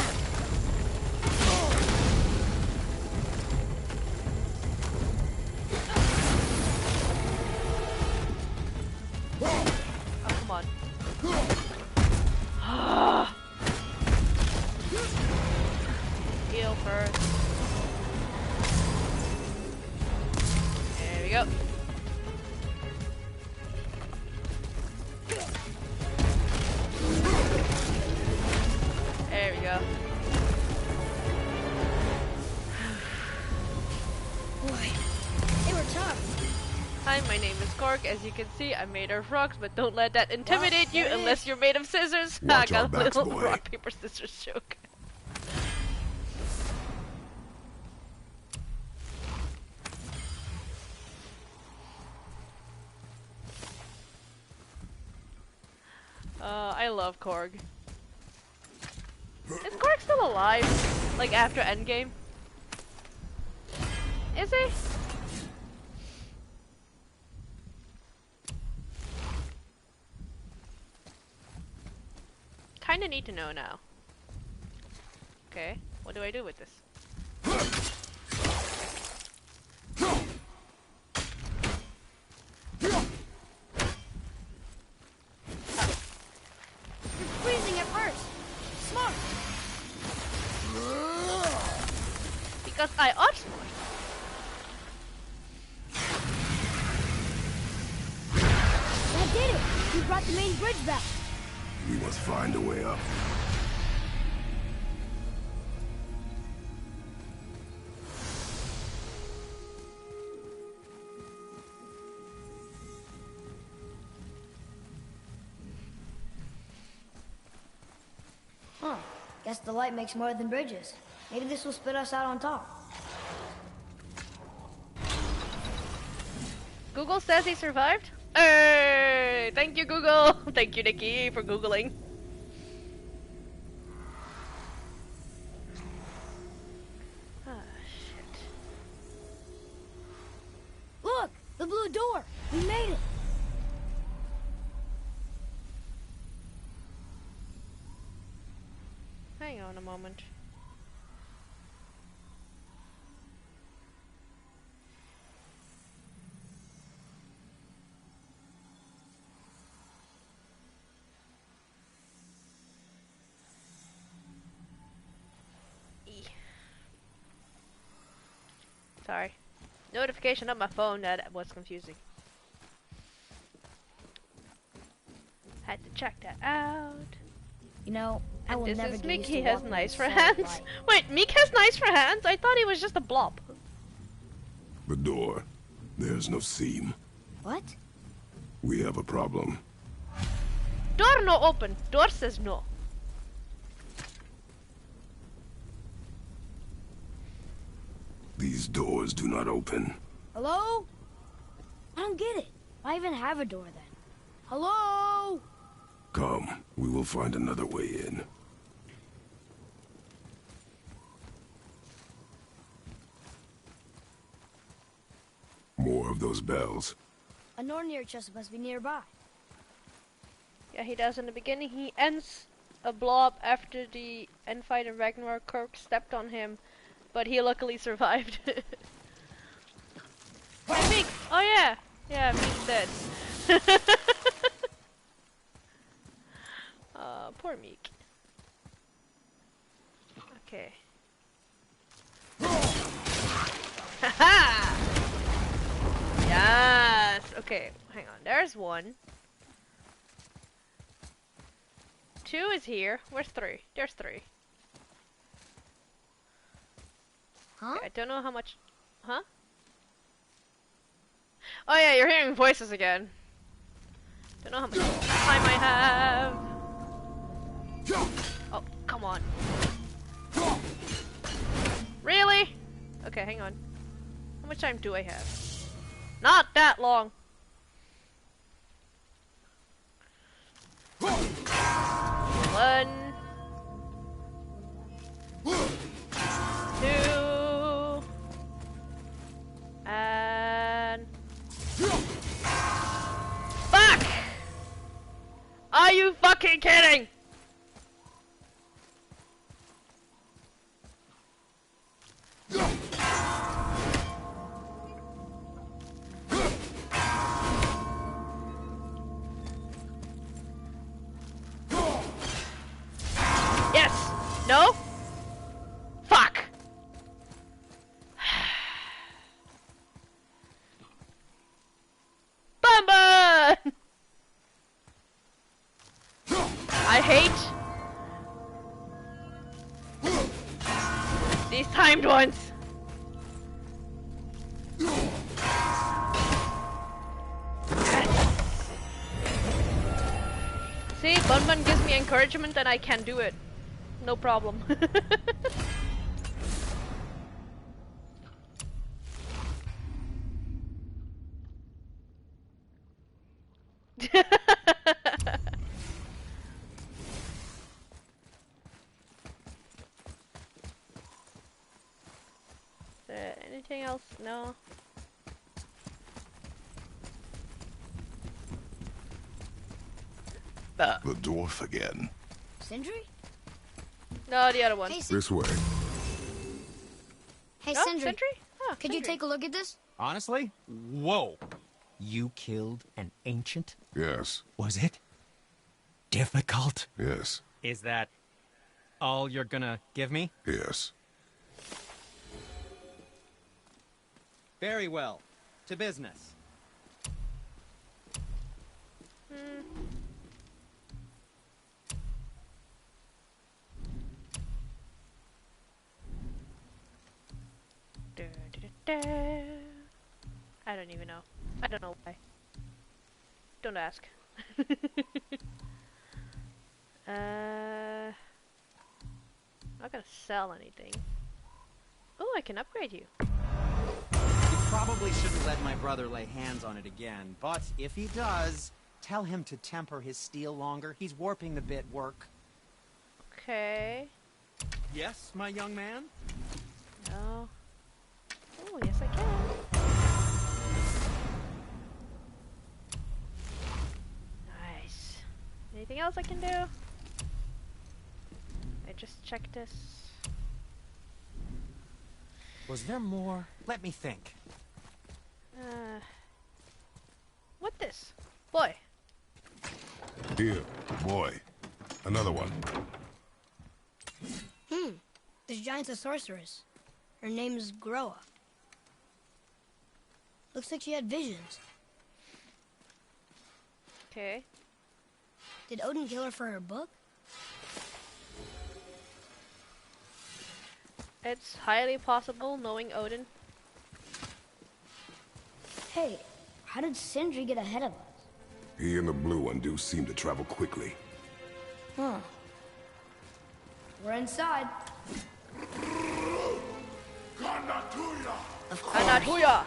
Oh, come on. Heal first. There we go. There we go. Boy, they were tough. Hi, my name is Cork. As you can see, I'm made of rocks, but don't let that intimidate you unless you're made of scissors. I Watch our got a backs, little boy. rock, paper, scissors joke. I love Korg. Is Korg still alive? Like after Endgame? Is he? Kinda need to know now. Okay, what do I do with this? You're freezing at first. Smart. Because I are smart. That did it. You brought the main bridge back. We must find a way up. Huh. Guess the light makes more than bridges. Maybe this will spit us out on top. Google says he survived? Hey! Thank you, Google! Thank you, Nikki, for Googling. Ah, shit. Look! The blue door! We made it! Hang on a moment. Sorry. Notification on my phone, that was confusing. Had to check that out. You know, I And will this never is get Mick, used he to has walking nice in for solid hands. light. Wait, Meek has nice for hands? I thought he was just a blob. The door. There's no seam. What? We have a problem. Door no open. Door says no. These doors do not open. Hello? I don't get it. Why even have a door then? Hello? Come, we will find another way in. More of those bells. A Nornir chest must be nearby. Yeah, he does in the beginning. He ends a blob after the end fight in Ragnarok. Kirk stepped on him, but he luckily survived. Hey, Meek! Oh yeah! Yeah, Meek's dead. Poor Meek. Okay. Haha! Yes! Okay, hang on. There's one. 2 is here. Where's 3? There's 3. Huh? Okay, I don't know how much... Huh? Oh yeah, you're hearing voices again. Don't know how much time I have. Oh, come on. Really? Okay, hang on. How much time do I have? Not that long. One. 2. And... Fuck! I Are you fucking kidding? Yes! No? Fuck! Bamba! I hate these timed ones. See, Bun Bun gives me encouragement and I can do it. No problem. Anything else? No. The dwarf again. Sindri? No, the other one. Hey, This way. Hey, Oh, Sindri. Sentry? Oh, Could you Sentry. take a look at this? Honestly? Whoa. You killed an ancient? Yes. Was it difficult? Yes. Is that all you're gonna give me? Yes. Very well. To business. I don't even know. I don't know why. Don't ask. Not gonna sell anything. Oh, I can upgrade you. You probably shouldn't let my brother lay hands on it again, but if he does, tell him to temper his steel longer. He's warping the bit work. Okay. Yes, my young man? No. Oh, yes I can. Nice. Anything else I can do? I just checked this. Was there more? Let me think. What this? Boy. Here, boy. Another one. This giant's a sorceress. Her name is Groa. Looks like she had visions. Okay. Did Odin kill her for her book? It's highly possible, knowing Odin. Hey, how did Sindri get ahead of us? He and the blue one do seem to travel quickly. Huh. We're inside. Of course. Anatuya!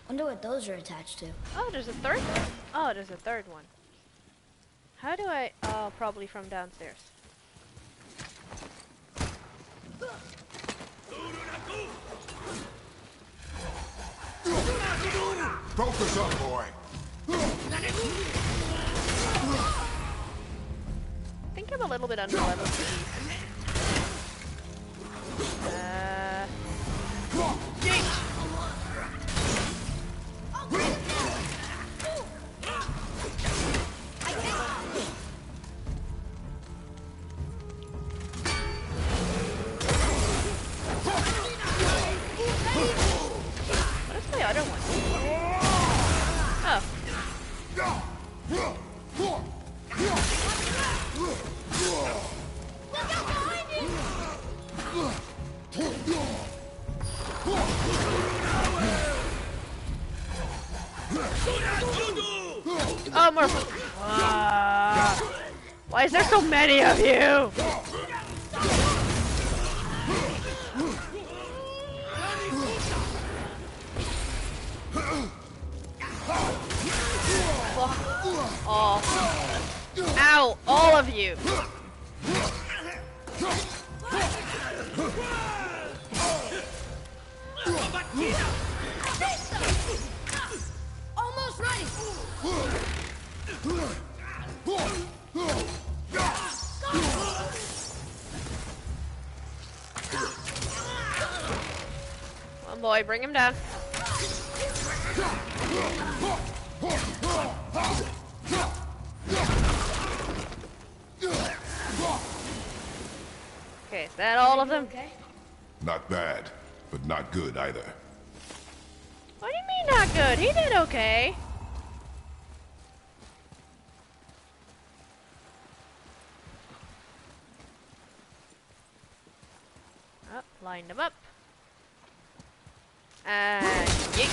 Wonder what those are attached to. Oh, there's a third one. Oh, there's a third one. How do I... Oh, probably from downstairs. Focus up, boy. I think I'm a little bit under level. Yeet! What is my other one? Oh. Oh, more. Why is there so many of you? Oh. Ow, all of you. Almost ready. One boy, bring him down. Okay, is that all of them? Okay. Not bad, but not good either. What do you mean not good? He did okay. Oh, lined them up. And yeet.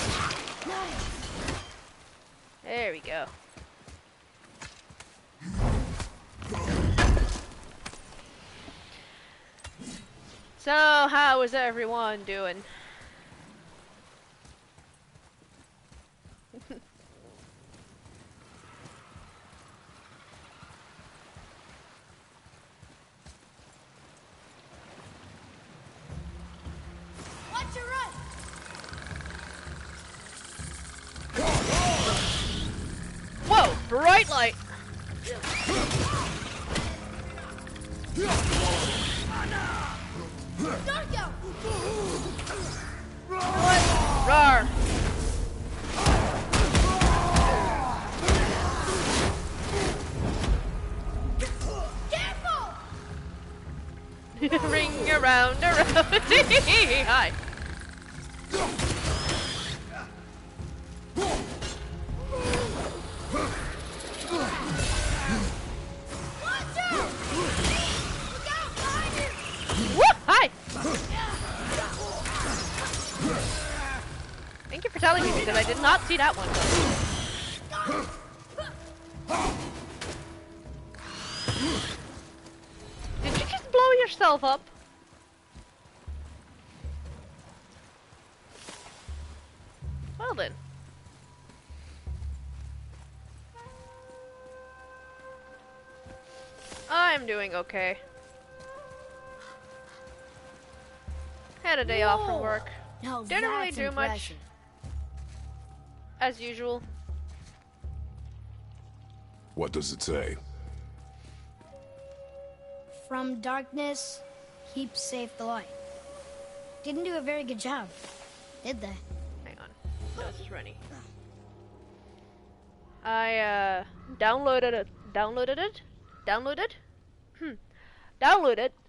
There we go. So, how is everyone doing? Watch your right. Whoa, bright light. Dark out. Rawr. Careful. Ring around, around. Hi. Watch out. Look out behind you. Woo! Hi. Thank you for telling me because I did not see that one. Did you just blow yourself up? Well then. I'm doing okay. Had a day off from Whoa. work. Now Didn't really that's do much. impressive. As usual. What does it say? From darkness, keep safe the light. Didn't do a very good job, did they? Hang on. Nose is runny. I downloaded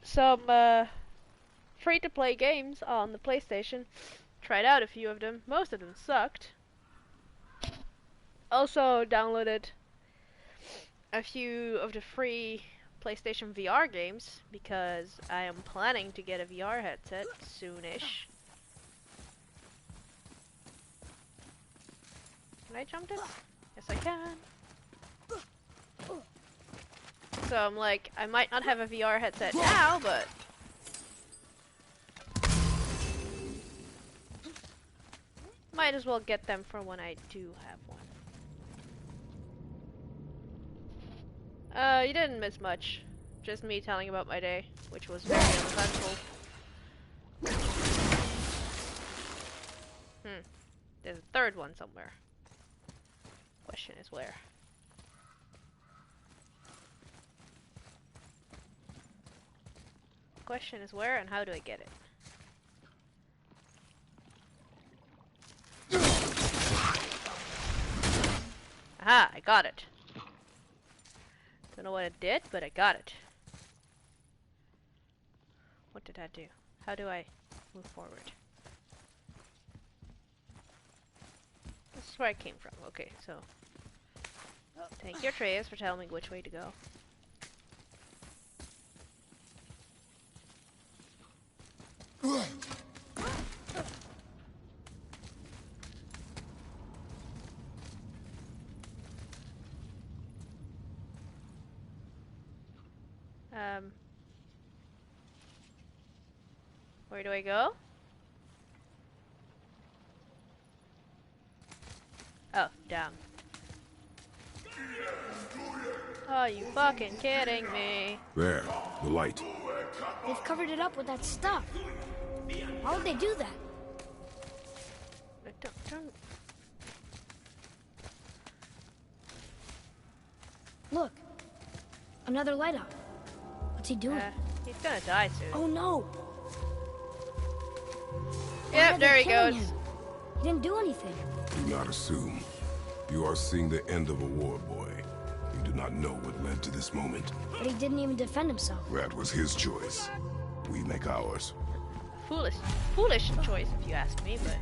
some free-to-play games on the PlayStation. Tried out a few of them. Most of them sucked. Also downloaded a few of the free PlayStation VR games because I am planning to get a VR headset soonish. Can I jump in? Yes, I can. So I'm like, I might not have a VR headset now, but might as well get them for when I do have one. You didn't miss much. Just me telling about my day, which was very uneventful. There's a third one somewhere. Question is where? Question is where and how do I get it? Aha, I got it. Don't know what it did, but I got it. What did that do? How do I move forward? This is where I came from. Okay, so thank you, Atreus, for telling me which way to go. Where do I go? Oh, down. Are you fucking kidding me? There, the light. They've covered it up with that stuff. How would they do that? Don't don't... Look. Another light up. What's he doing? He's gonna die soon. Oh no! Yep, there he goes. He didn't do anything. Do not assume. You are seeing the end of a war, boy. You do not know what led to this moment. But he didn't even defend himself. That was his choice. We make ours. Foolish choice, if you ask me, but...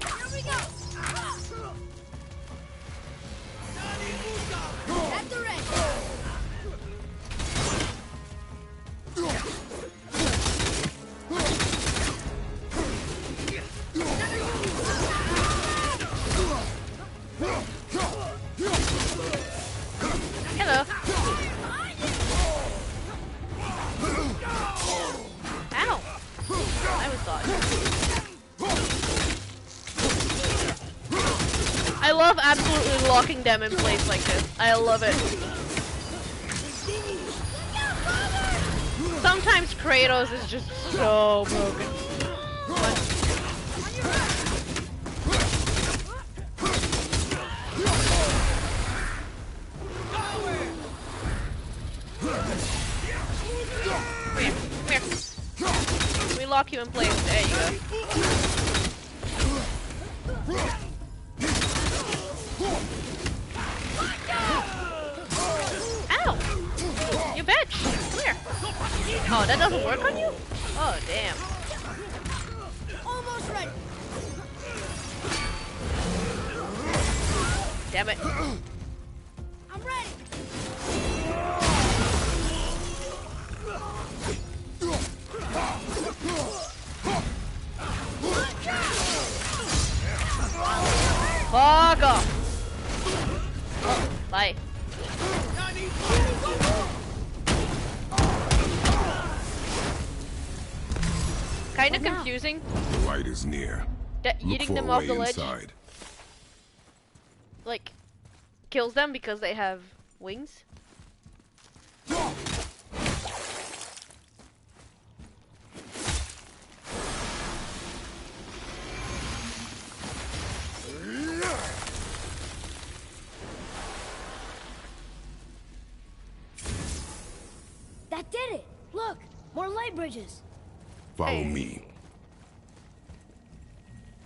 Here we go! At the ready! Hello. Ow! I was dodging. I love absolutely locking them in place like this. I love it. Sometimes Kratos is just so broken. Come here. We lock you in place. There you go. Ow! You bitch! Come here. Oh, that doesn't work on you? Oh, damn. Almost ready! Damn it. I'm ready! Fuck off! Oh, bye. Kinda confusing. The light is near. Look Eating for them a off way the ledge, inside. like, kills them because they have wings. That did it! Look! More light bridges! Follow Hey. me.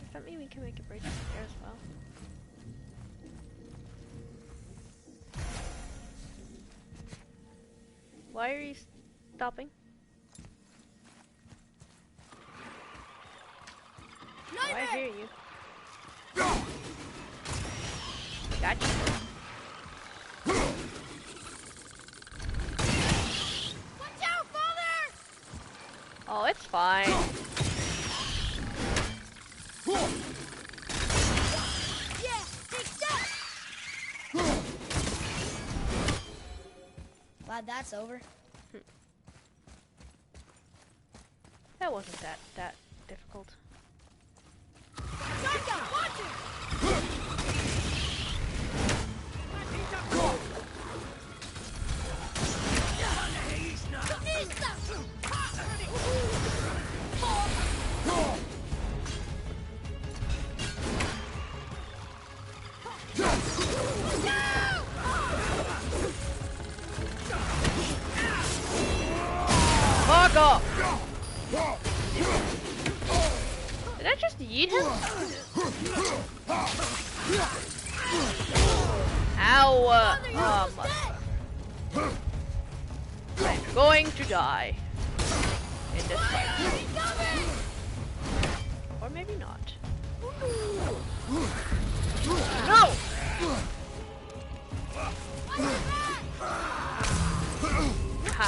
Does that mean we can make a bridge there as well? Why are you stopping? Oh, I hear you. Gotcha. Watch out, Father! Oh, it's fine. Yeah, big step! Glad that's over. That wasn't that difficult. Shotgun, watch it! Fuck off! Did I just yeet him? Ow! I'm going to die in this fight. Or maybe not. No! Ha.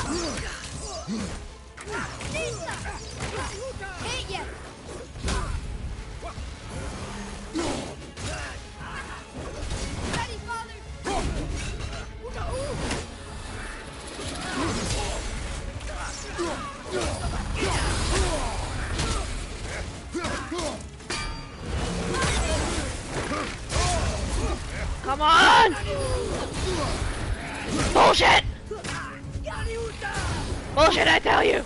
Hit ya! Ready, Father! Come on! Bullshit! Bullshit, I tell you!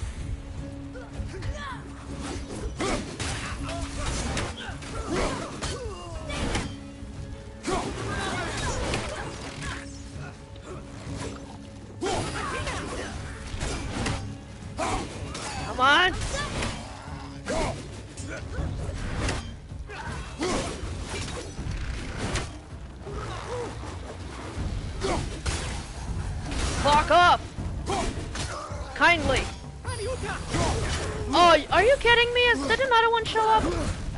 Are you kidding me? Did another one show up?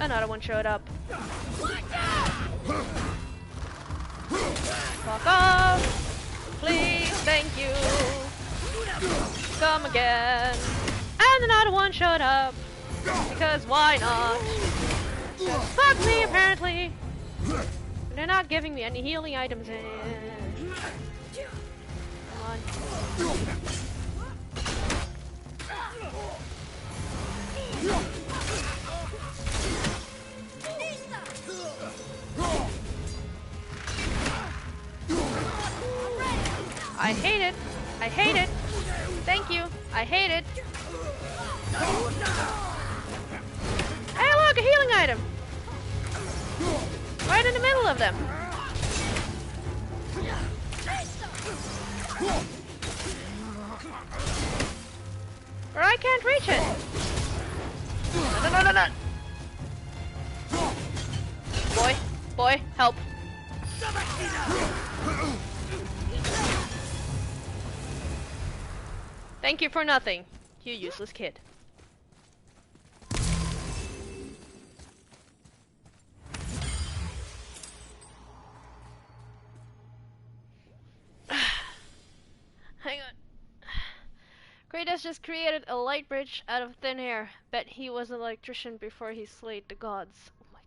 Another one showed up. Fuck off. Please, thank you. Come again. And another one showed up. Because why not? Just fuck me, apparently. They're not giving me any healing items in. Come on. I hate it. I hate it. Thank you. I hate it. Hey, look, a healing item. Right in the middle of them. Or I can't reach it. No. Boy, help. Thank you for nothing, you useless kid. Hang on. Kratos just created a light bridge out of thin air. Bet he was an electrician before he slayed the gods. Oh my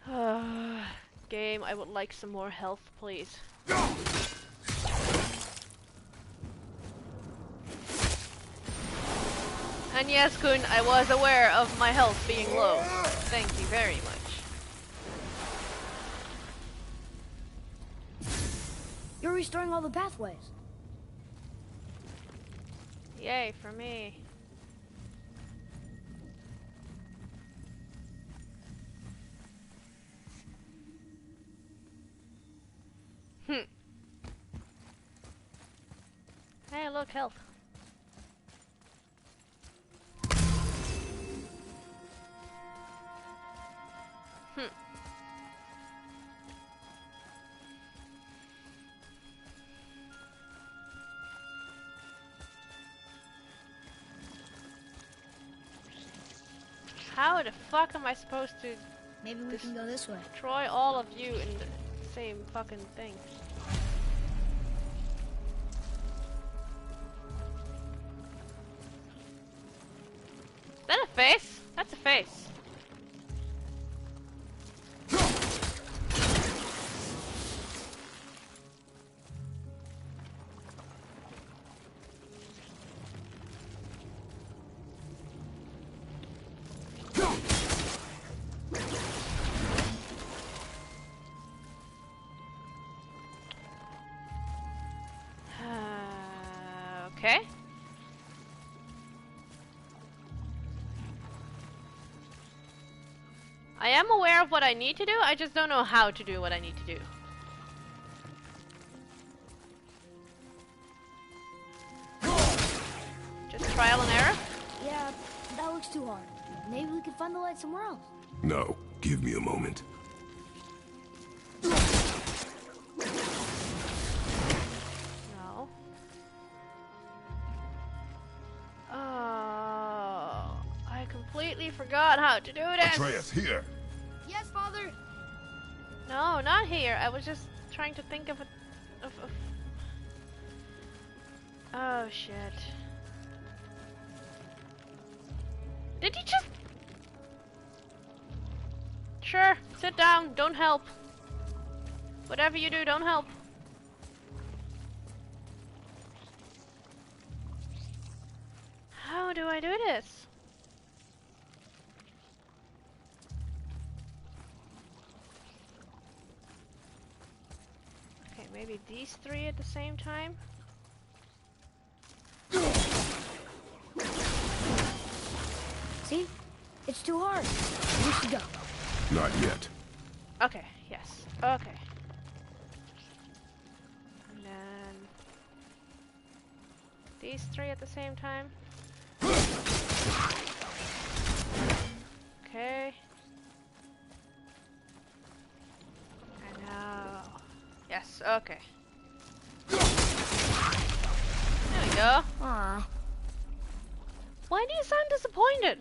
god. Game, I would like some more health, please. And yes, Kun, I was aware of my health being low. Thank you very much. You're restoring all the pathways. Yay, for me. Hey, look, health. How the fuck am I supposed to Maybe we can go this way. destroy all of you in the same fucking thing? Is that a face? That's a face. Okay. I am aware of what I need to do, I just don't know how to do what I need to do. Just trial and error? Yeah, that looks too hard. Maybe we can find the light somewhere else. No, give me a moment. No. Oh, I completely forgot how to do this. Atreus, here! Yes, Father! No, not here. I was just trying to think of a... Oh, shit. Did he just... Sure, sit down, don't help. Whatever you do, don't help. How do I do this? Okay, maybe these three at the same time? See? It's too hard. We should go. Not yet. Okay, yes, okay. And then... these three at the same time? Okay. And now... yes, okay. There we Kinda. Aw. Why do you sound disappointed?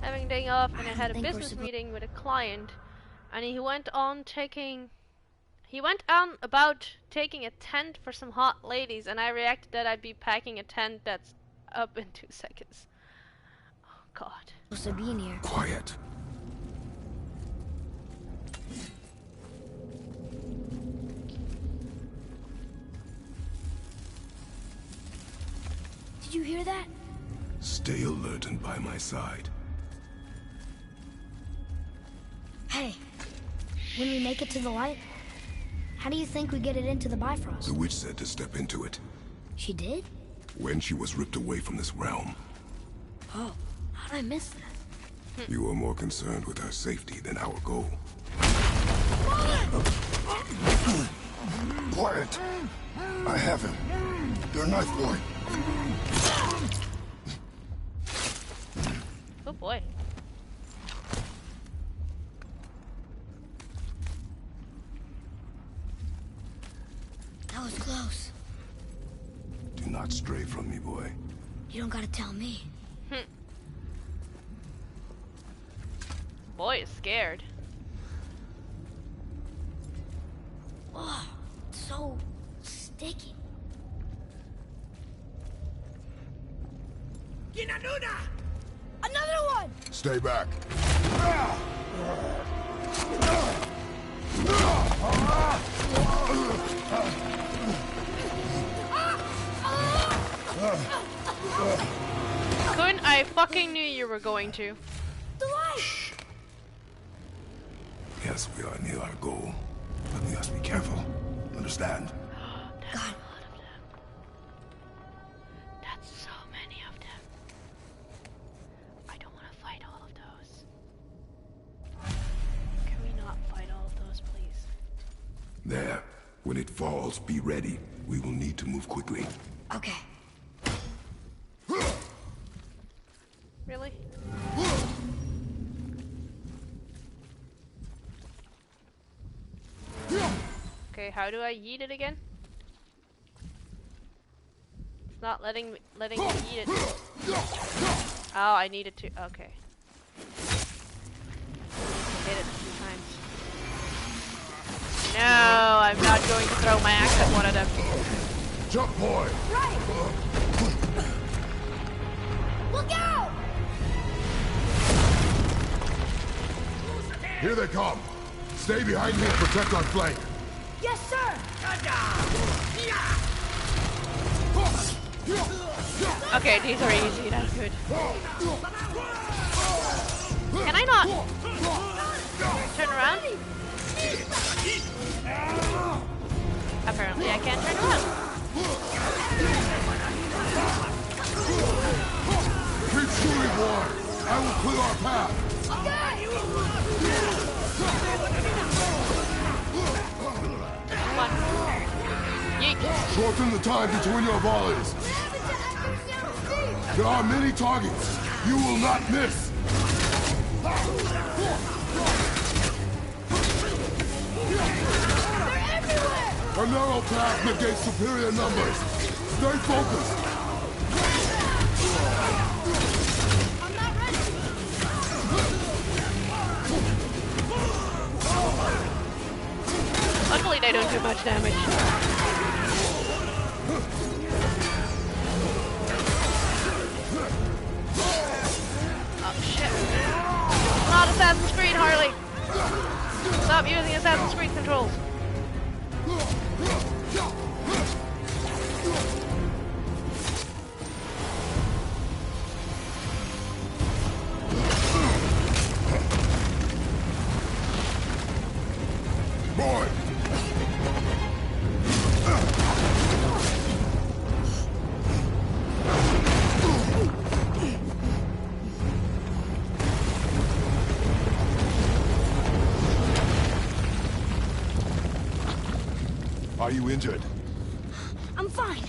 Having a day off, and I had a business meeting with a client, and he went on about taking a tent for some hot ladies, and I reacted that I'd be packing a tent that's up in 2 seconds. Oh God. Supposed to be in here. Quiet. Did you hear that? Stay alert and by my side. Hey, when we make it to the light, how do you think we get it into the Bifrost? The witch said to step into it. She did? When she was ripped away from this realm. Oh, how'd I miss that? You were more concerned with her safety than our goal. Quiet! I have him. Your knife boy. Oh boy. That was close. Do not stray from me, boy. You don't gotta tell me. Boy is scared. Oh, it's so sticky. Another one! Stay back. Couldn't I fucking knew you were going to. The light! Yes, we are near our goal, but we must be careful. Understand? God. That's so many of them. I don't want to fight all of those. Can we not fight all of those, please? There. When it falls, be ready. We will need to move quickly. Okay. Really? Okay, how do I yeet it again? It's not letting me yeet it. Oh, I needed to. Okay. Hit it a few times. No, I'm not going to throw my axe at one of them. Jump, boy! Right! Look out! Here they come. Stay behind me and protect our flank. Yes, sir! Okay, these are easy. That's good. Can I not turn around? Apparently I can't turn around. Keep shooting, boy. I will clear our path. Come on. Yeet. Shorten the time between your volleys. There are many targets. You will not miss. A narrow path negates superior numbers. Stay focused. I'm not ready! Luckily they don't do much damage. Oh shit. It's not Assassin's Creed, Harley. Stop using Assassin's Creed controls. Boy! Are you injured? I'm fine.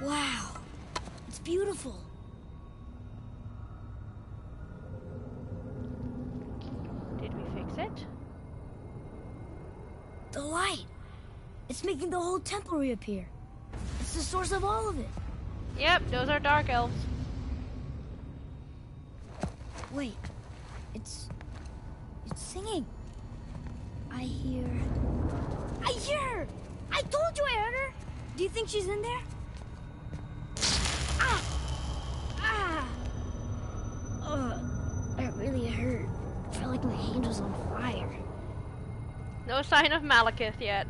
Wow. It's beautiful. it? The light! It's making the whole temple reappear. It's the source of all of it. Yep, those are dark elves. Wait, it's singing. I hear her! I told you I heard her! Do you think she's in there? Ah! Ah! That really hurt. I felt like my hand was on fire. No sign of Malekith yet.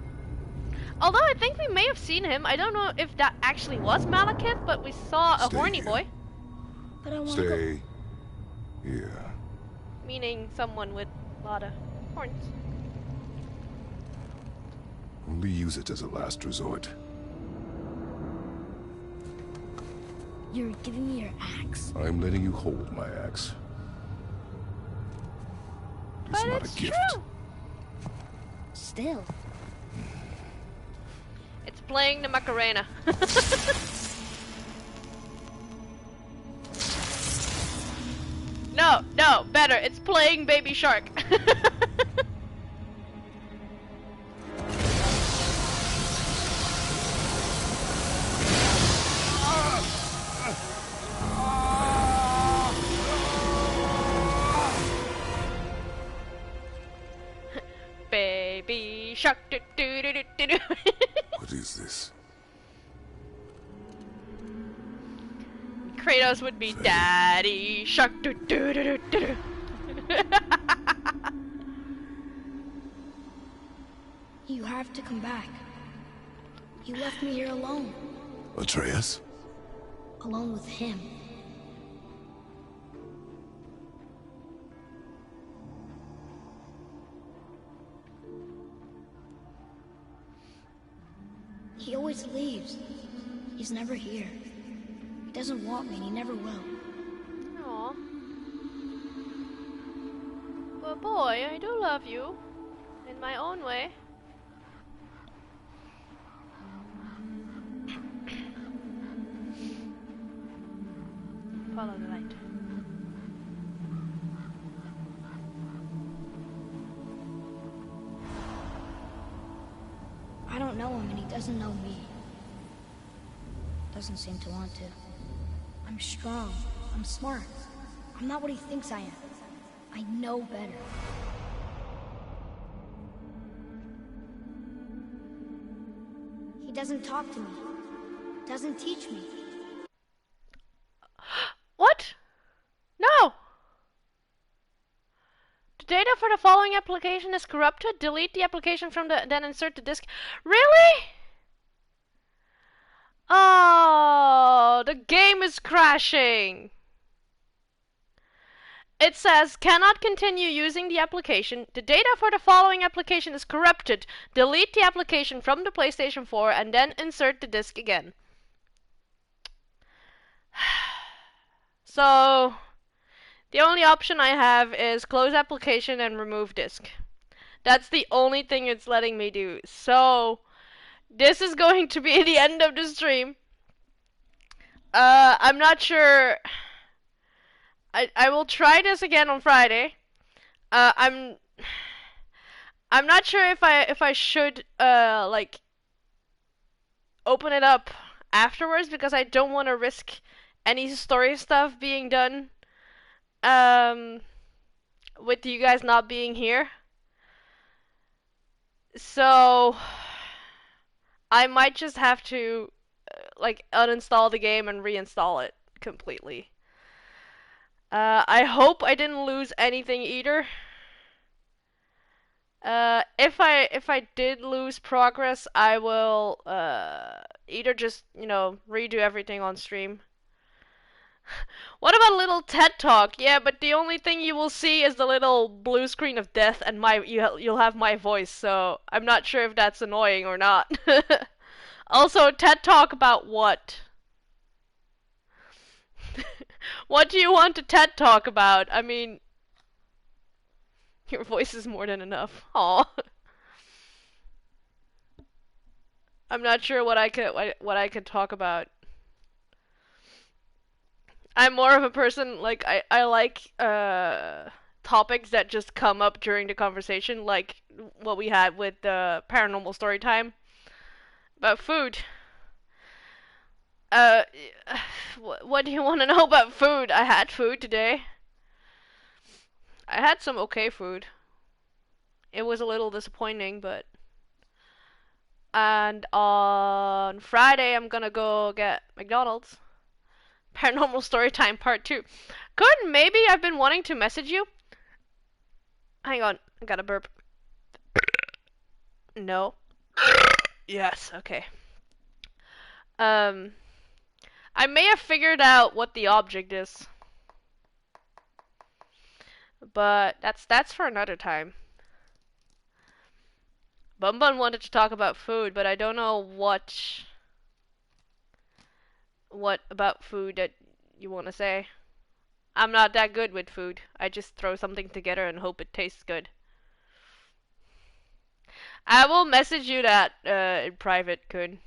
Although I think we may have seen him. I don't know if that actually was Malekith, but we saw a Stay horny here. boy. But I want to go. Stay here. Meaning someone with a lot of horns. Only use it as a last resort. You're giving me your axe? I'm letting you hold my axe. It's But not it's a gift. true. Still. It's playing the Macarena. No, better. It's playing Baby Shark. Baby Shark. Do, do, do, do, do. What is this? Kratos would be Daddy Shark. Do, do, do, do, do. You have to come back. You left me here alone. Atreus? Alone with him. He always leaves. He's never here. He doesn't want me and he never will. Aw. But boy, I do love you. In my own way. Follow the light. I don't know him and he doesn't know me. Doesn't seem to want to. I'm strong. I'm smart. I'm not what he thinks I am. I know better. He doesn't talk to me. Doesn't teach me. What? No! The data for the following application is corrupted. Delete the application from then insert the disk. Really? Oh, the game is crashing. It says, cannot continue using the application. The data for the following application is corrupted. Delete the application from the PlayStation 4 and then insert the disk again. So, the only option I have is close application and remove disk. That's the only thing it's letting me do. So, this is going to be the end of the stream. I'm not sure. I will try this again on Friday. I'm not sure if I should like open it up afterwards because I don't want to risk any story stuff being done with you guys not being here. So I might just have to like uninstall the game and reinstall it completely. I hope I didn't lose anything either. If I did lose progress, I will either just, redo everything on stream. What about a little TED Talk? Yeah, but the only thing you will see is the little blue screen of death and you'll have my voice, so I'm not sure if that's annoying or not. Also, TED Talk about what? What do you want to TED Talk about? I mean, your voice is more than enough. Aw. I'm not sure what I could talk about. I'm more of a person like I like topics that just come up during the conversation, like what we had with the paranormal story time about food. Uh, what do you want to know about food? I had food today. I had some okay food. It was a little disappointing, but. And on Friday, I'm gonna go get McDonald's. Paranormal Story Time Part 2. Good, maybe I've been wanting to message you. Hang on, I got a burp. No. Yes, okay. I may have figured out what the object is. But that's for another time. Bun Bun wanted to talk about food, but I don't know what about food that you want to say. I'm not that good with food. I just throw something together and hope it tastes good. I will message you that in private, Kun.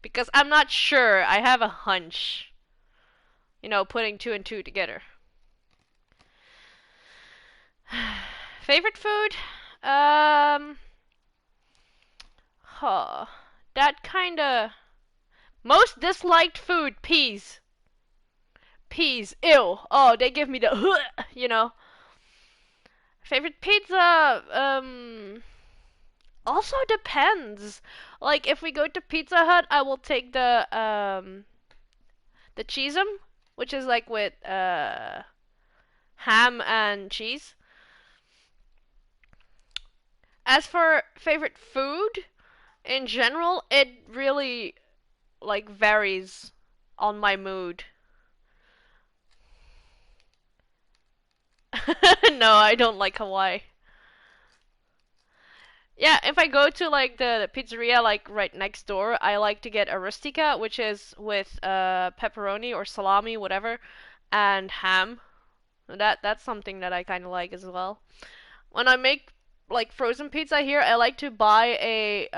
Because I'm not sure. I have a hunch. You know, putting two and two together. Favorite food? Huh. That kinda... Most disliked food, peas. Peas, ew. Oh, they give me the you know. Favorite pizza, also depends. Like, if we go to Pizza Hut, I will take the cheesem, which is like with, ham and cheese. As for favorite food, in general, it really, like, varies on my mood. No, I don't like Hawaii. Yeah, if I go to like the pizzeria like right next door, I like to get a rustica, which is with pepperoni or salami, whatever, and ham. That's something that I kind of like as well. When I make like frozen pizza here, I like to buy a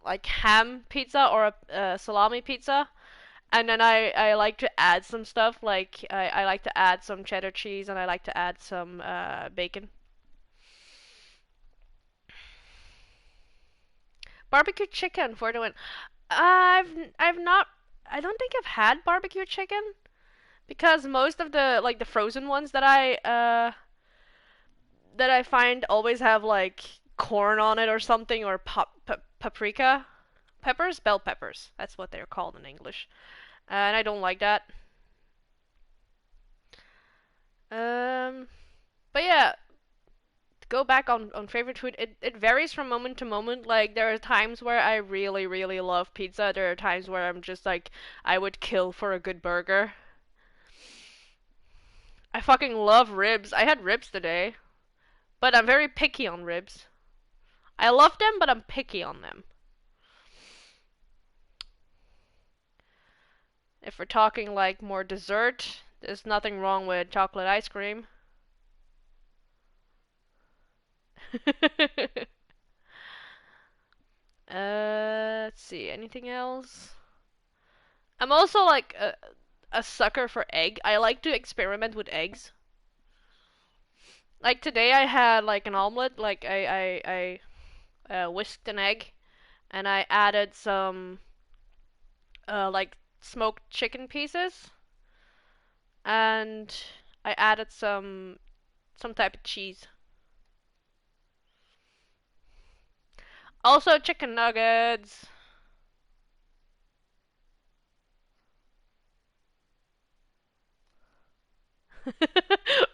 like ham pizza or a salami pizza, and then I like to add some stuff like I like to add some cheddar cheese and I like to add some bacon. Barbecue chicken for the win. I've not. I don't think I've had barbecue chicken because most of the like the frozen ones that I find always have like corn on it or something or paprika peppers, bell peppers. That's what they're called in English, and I don't like that. Um, but yeah, go back on favorite food, it varies from moment to moment. Like, there are times where I really, really love pizza. There are times where I'm just like, I would kill for a good burger. I fucking love ribs. I had ribs today, but I'm very picky on ribs. I love them, but I'm picky on them. If we're talking like more dessert, there's nothing wrong with chocolate ice cream. Let's see, anything else? I'm also like a sucker for egg. I like to experiment with eggs. Like today I had like an omelet, like I whisked an egg and I added some like smoked chicken pieces and I added some type of cheese. Also chicken nuggets.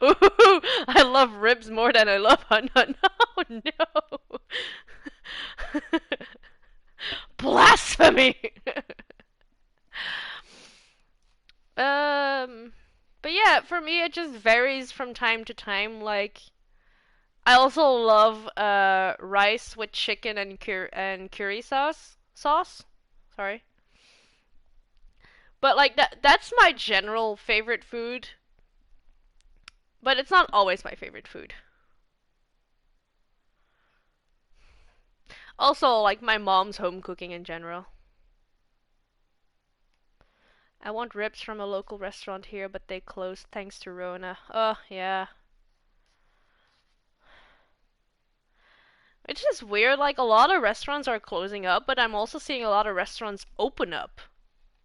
Ooh, I love ribs more than I love hot. No, no. Blasphemy. um, but yeah, for me it just varies from time to time. Like, I also love rice with chicken and curry sauce. Sorry. But like that's my general favorite food, but it's not always my favorite food. Also, like my mom's home cooking in general. I want ribs from a local restaurant here, but they closed thanks to Rona. Oh, yeah. It's just weird, like, a lot of restaurants are closing up, but I'm also seeing a lot of restaurants open up.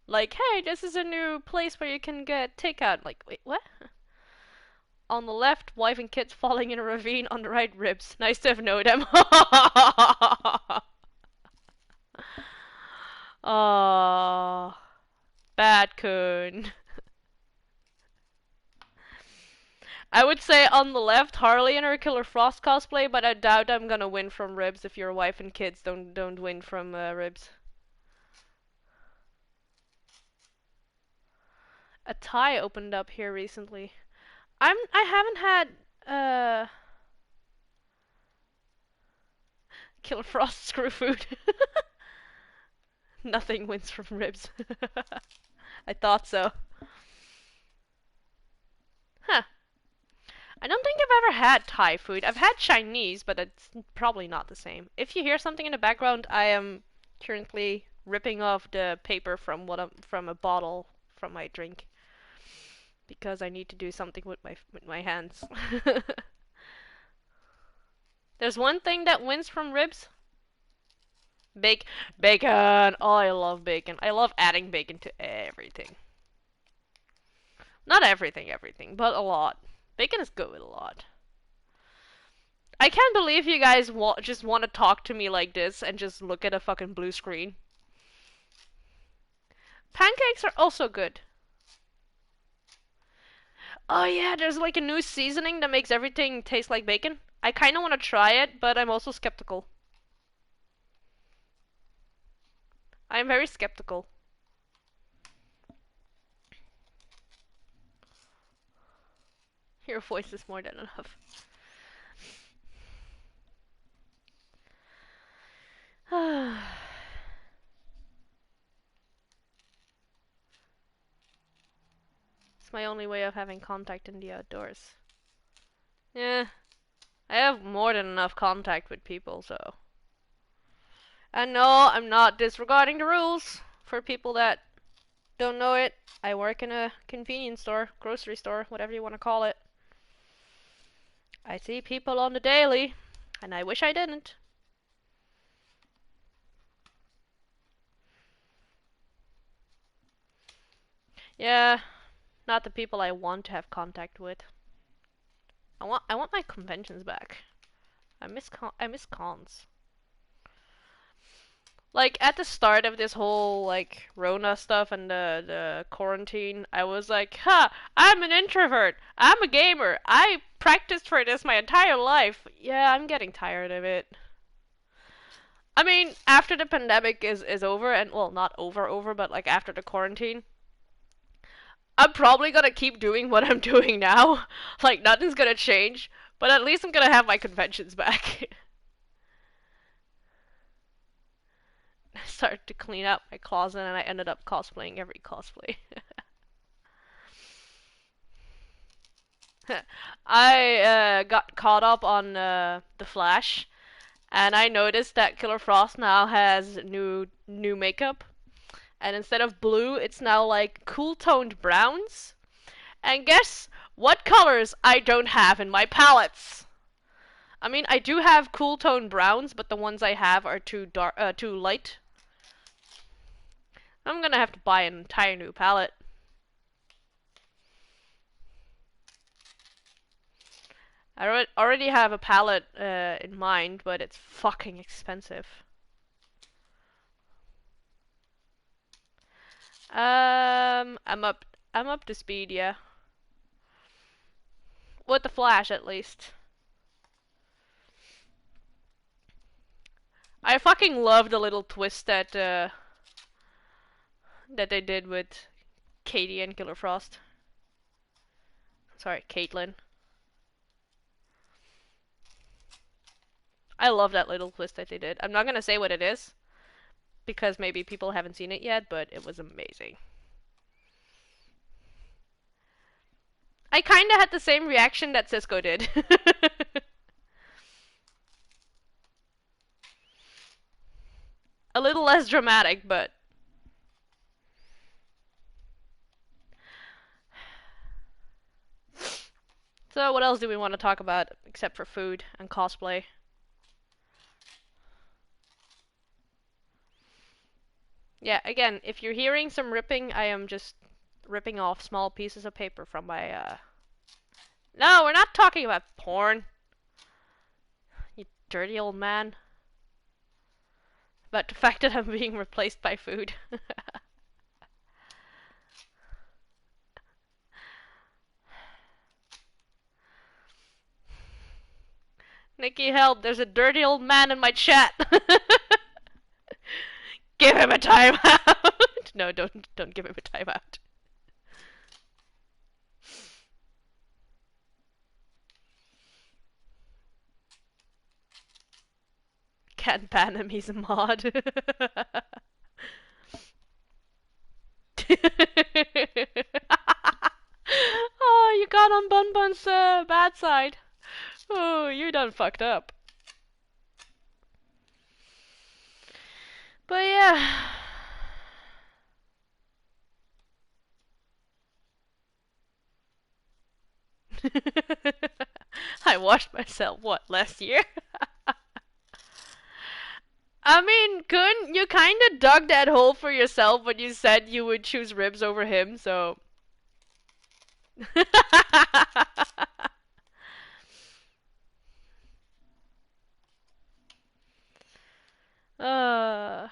Like, hey, this is a new place where you can get takeout. Like, wait, what? On the left, wife and kids falling in a ravine. On the right, ribs. Nice to have known them. Oh, bad coon. I would say on the left, Harley and her Killer Frost cosplay, but I doubt I'm gonna win from ribs if your wife and kids don't win from ribs. A Thai opened up here recently. I haven't had Killer Frost screw food. Nothing wins from ribs. I thought so. Huh. I don't think I've ever had Thai food. I've had Chinese, but it's probably not the same. If you hear something in the background, I am currently ripping off the paper from from a bottle from my drink because I need to do something with my hands. There's one thing that wins from ribs. Bacon! Oh, I love bacon. I love adding bacon to everything. Not everything, but a lot. Bacon is good with a lot. I can't believe you guys just want to talk to me like this and just look at a fucking blue screen. Pancakes are also good. Oh yeah, there's like a new seasoning that makes everything taste like bacon. I kind of want to try it, but I'm also skeptical. I'm very skeptical. Your voice is more than enough. It's my only way of having contact in the outdoors. Yeah, I have more than enough contact with people, so. And no, I'm not disregarding the rules. For people that don't know it, I work in a convenience store, grocery store, whatever you want to call it. I see people on the daily, and I wish I didn't. Yeah, not the people I want to have contact with. I want my conventions back. I miss cons. Like at the start of this whole like Rona stuff and the quarantine, I was like, "Huh, I'm an introvert. I'm a gamer. I practiced for this my entire life." Yeah, I'm getting tired of it. I mean, after the pandemic is over and well, not over, but like after the quarantine, I'm probably gonna keep doing what I'm doing now. Like nothing's gonna change, but at least I'm gonna have my conventions back. I started to clean up my closet and I ended up cosplaying every cosplay. I got caught up on The Flash, and I noticed that Killer Frost now has new makeup, and instead of blue, it's now like cool toned browns. And guess what colors I don't have in my palettes? I mean, I do have cool toned browns, but the ones I have are too dark, too light. I'm gonna have to buy an entire new palette. I already have a palette in mind, but it's fucking expensive. I'm up to speed, yeah. With the Flash, at least. I fucking love the little twist that that they did with Katie and Killer Frost. Sorry, Caitlin. I love that little twist that they did. I'm not gonna say what it is, because maybe people haven't seen it yet, but it was amazing. I kinda had the same reaction that Cisco did. A little less dramatic, but... So what else do we want to talk about, except for food and cosplay? Yeah, again, if you're hearing some ripping, I am just ripping off small pieces of paper from my, No, we're not talking about porn. You dirty old man. But the fact that I'm being replaced by food. Nikki, help, there's a dirty old man in my chat. Give him a timeout. No, don't give him a timeout. Can't ban him, he's a mod. Oh, you got on Bun Bun's bad side. Oh, you done fucked up. But yeah. I washed myself, what, last year? I mean, Kun, you kinda dug that hole for yourself when you said you would choose ribs over him, so... uh,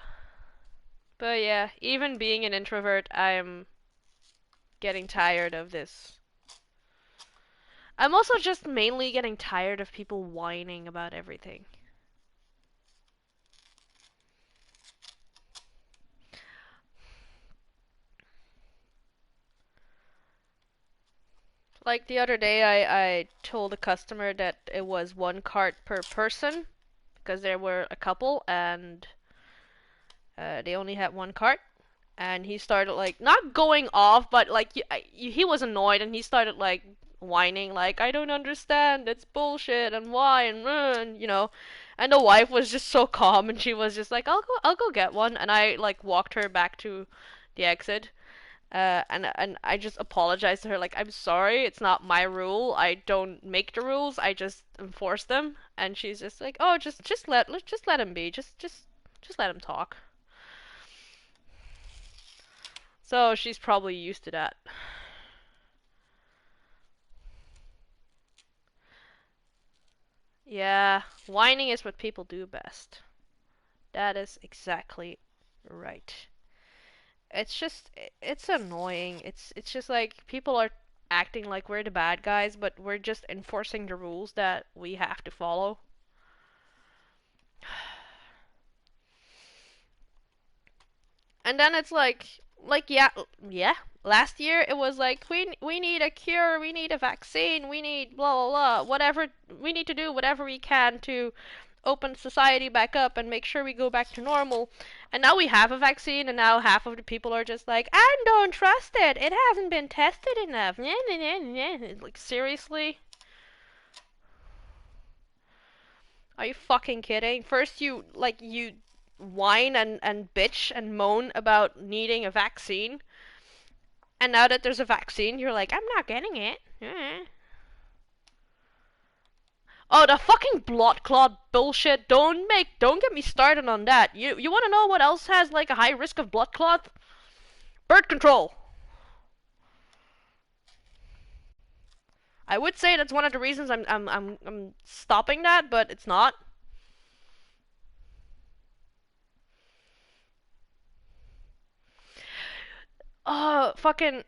but yeah, even being an introvert, I'm getting tired of this. I'm also just mainly getting tired of people whining about everything. Like the other day, I told a customer that it was 1 cart per person because there were a couple and they only had 1 cart. And he started like not going off, but like he was annoyed and he started like whining, like I don't understand, it's bullshit, and why, and you know. And the wife was just so calm, and she was just like, I'll go get one, and I like walked her back to the exit. And I just apologized to her, like, I'm sorry, it's not my rule. I don't make the rules. I just enforce them. And she's just like, oh, just let him be. Just let him talk. So she's probably used to that. Yeah, whining is what people do best. That is exactly right. It's annoying. It's just like people are acting like we're the bad guys, but we're just enforcing the rules that we have to follow. And then it's like yeah. Last year it was like we need a cure, we need a vaccine, we need blah blah blah, whatever we need to do, whatever we can to open society back up and make sure we go back to normal. And now we have a vaccine, and now half of the people are just like, I don't trust it. It hasn't been tested enough. Like seriously? Are you fucking kidding? First you whine and bitch and moan about needing a vaccine. And now that there's a vaccine, you're like, I'm not getting it. Oh, the fucking blood clot bullshit. Don't get me started on that. You want to know what else has like a high risk of blood clot? Birth control. I would say that's one of the reasons I'm stopping that, but it's not. Oh, fucking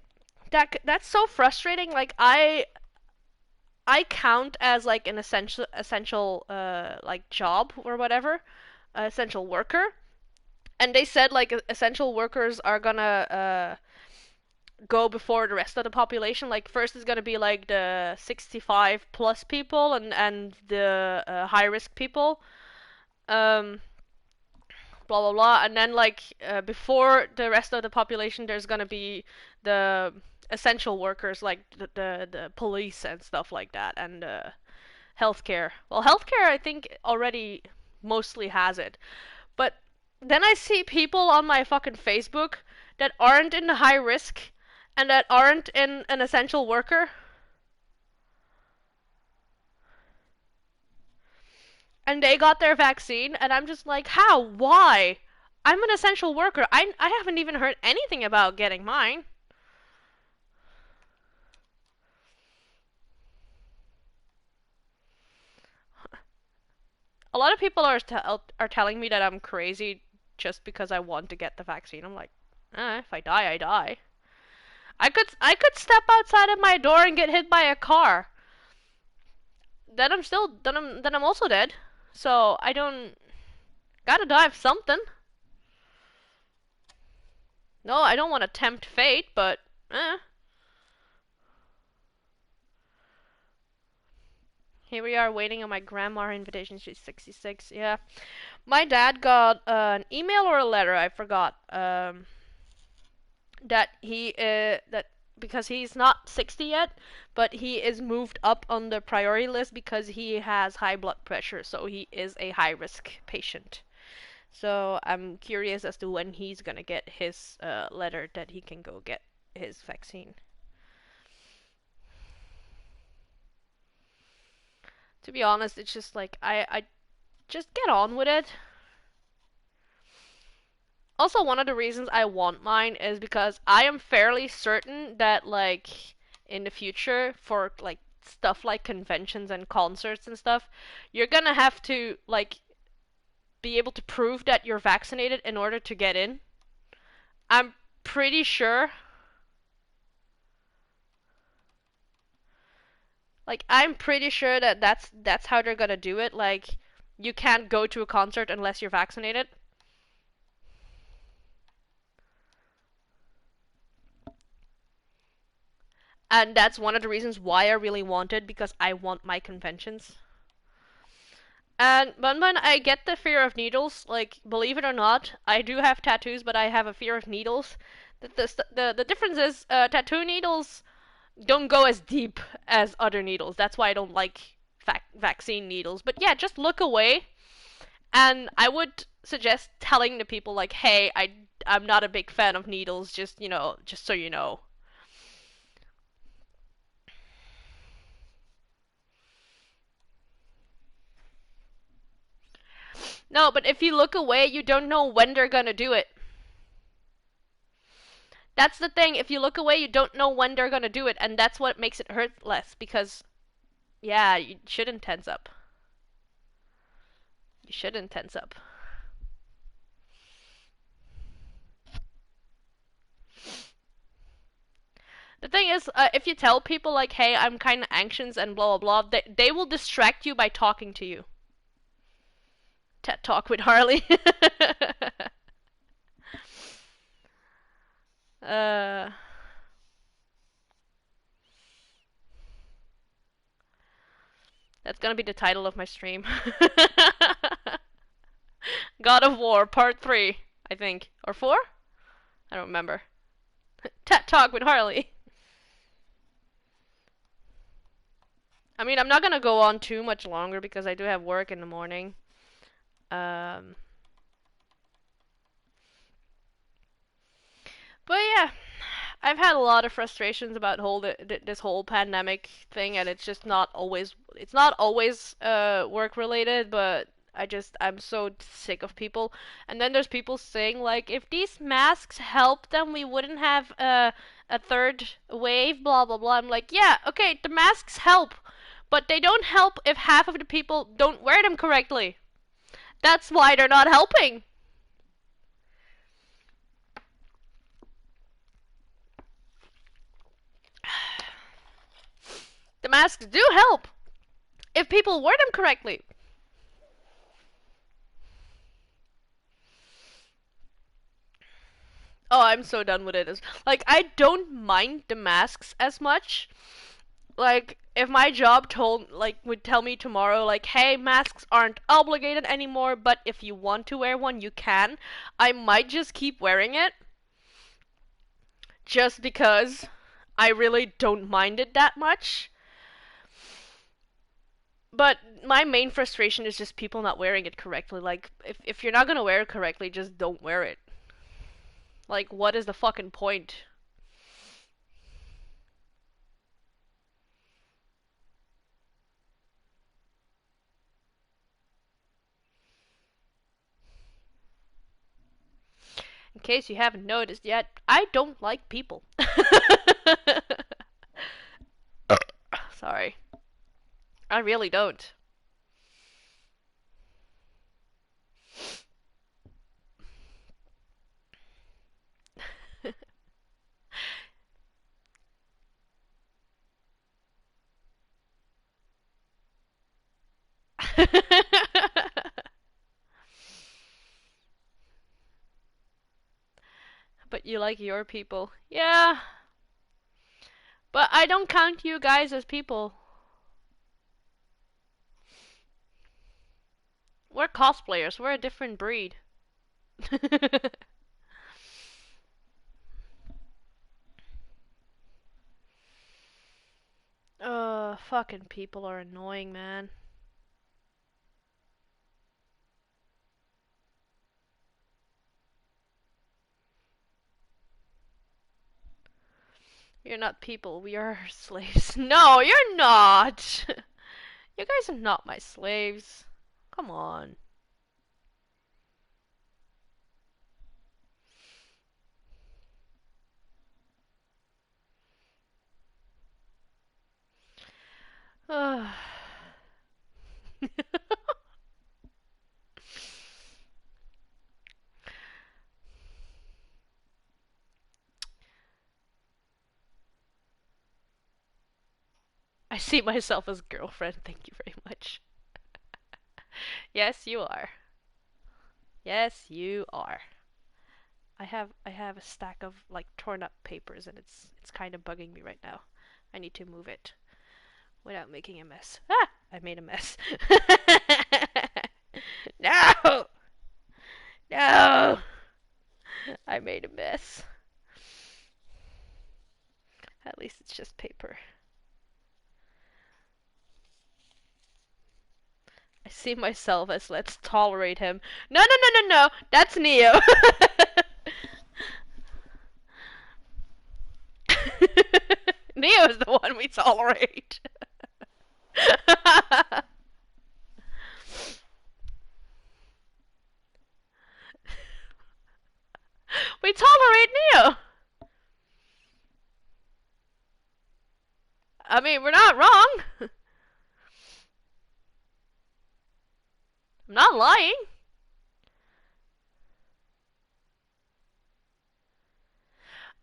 that's so frustrating. Like I count as like an essential like job or whatever, essential worker. And they said like essential workers are gonna go before the rest of the population. Like first is gonna be like the 65 plus people and the high risk people. Um, blah blah blah, and then like before the rest of the population, there's gonna be the essential workers like the police and stuff like that, and healthcare. Well, healthcare I think already mostly has it, but then I see people on my fucking Facebook that aren't in the high risk and that aren't in an essential worker, and they got their vaccine, and I'm just like, how? Why? I'm an essential worker. I haven't even heard anything about getting mine. A lot of people are telling me that I'm crazy just because I want to get the vaccine. I'm like, if I die, I die. I could step outside of my door and get hit by a car. Then I'm also dead. So I don't gotta die of something. No, I don't want to tempt fate, but Here we are waiting on my grandma invitation. She's 66. Yeah. My dad got an email or a letter, I forgot. That because he's not 60 yet, but he is moved up on the priority list because he has high blood pressure, so he is a high risk patient. So I'm curious as to when he's gonna get his letter that he can go get his vaccine. To be honest, it's just like I just get on with it. Also, one of the reasons I want mine is because I am fairly certain that, like, in the future, for, like, stuff like conventions and concerts and stuff, you're gonna have to, like, be able to prove that you're vaccinated in order to get in. I'm pretty sure. Like, I'm pretty sure that that's how they're gonna do it. Like, you can't go to a concert unless you're vaccinated. And that's one of the reasons why I really want it, because I want my conventions. And when I get the fear of needles, like, believe it or not, I do have tattoos, but I have a fear of needles. The difference is, tattoo needles don't go as deep as other needles. That's why I don't like vaccine needles. But yeah, just look away. And I would suggest telling the people, like, hey, I'm not a big fan of needles, just so you know. No, but if you look away, you don't know when they're gonna do it. That's the thing. If you look away, you don't know when they're gonna do it, and that's what makes it hurt less. Because, yeah, you shouldn't tense up. You shouldn't tense up. The thing is, if you tell people, like, hey, I'm kind of anxious and blah blah blah, they will distract you by talking to you. TED Talk with Harley. uh. That's gonna be the title of my stream. God of War Part 3, I think. Or 4? I don't remember. TED Talk with Harley. I mean, I'm not gonna go on too much longer because I do have work in the morning. Um, but yeah, I've had a lot of frustrations about this whole pandemic thing, and it's not always work related, but I'm so sick of people. And then there's people saying, like, if these masks help, then we wouldn't have a third wave, blah blah blah. I'm like, yeah, okay, the masks help, but they don't help if half of the people don't wear them correctly. That's why they're not helping. The masks do help if people wear them correctly. Oh, I'm so done with it. Like, I don't mind the masks as much. Like, if my job would tell me tomorrow, like, hey, masks aren't obligated anymore, but if you want to wear one, you can, I might just keep wearing it. Just because I really don't mind it that much. But my main frustration is just people not wearing it correctly. Like, if you're not gonna wear it correctly, just don't wear it. Like, what is the fucking point? case you haven't noticed yet, I don't like people. Sorry. I really don't. But you like your people. Yeah. But I don't count you guys as people. We're cosplayers. We're a different breed. Fucking people are annoying, man. You're not people, we are slaves. No, you're not! You guys are not my slaves. Come on. I see myself as girlfriend, thank you very much. Yes, you are. Yes, you are. I have a stack of like torn up papers and it's kind of bugging me right now. I need to move it without making a mess. Ah! I made a mess. No! No! I made a mess. At least it's just paper. I see myself as let's tolerate him. No, no, no, no, no! That's Neo! Neo is the one we tolerate. We tolerate Neo! I mean, we're not wrong. I'm not lying.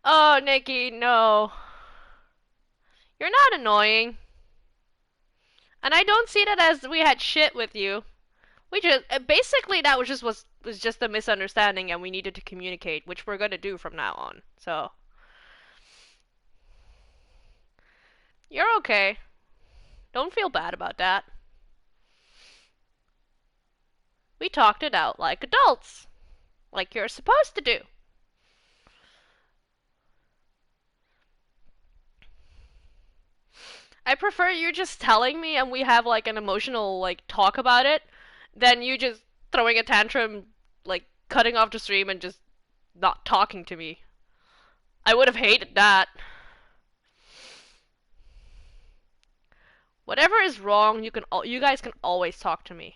Oh, Nikki, no. You're not annoying. And I don't see that as we had shit with you. We just basically that was just a misunderstanding and we needed to communicate, which we're gonna do from now on. So you're okay. Don't feel bad about that. We talked it out like adults. Like you're supposed to do. I prefer you just telling me and we have like an emotional like talk about it than you just throwing a tantrum, like cutting off the stream and just not talking to me. I would have hated that. Whatever is wrong, you guys can always talk to me.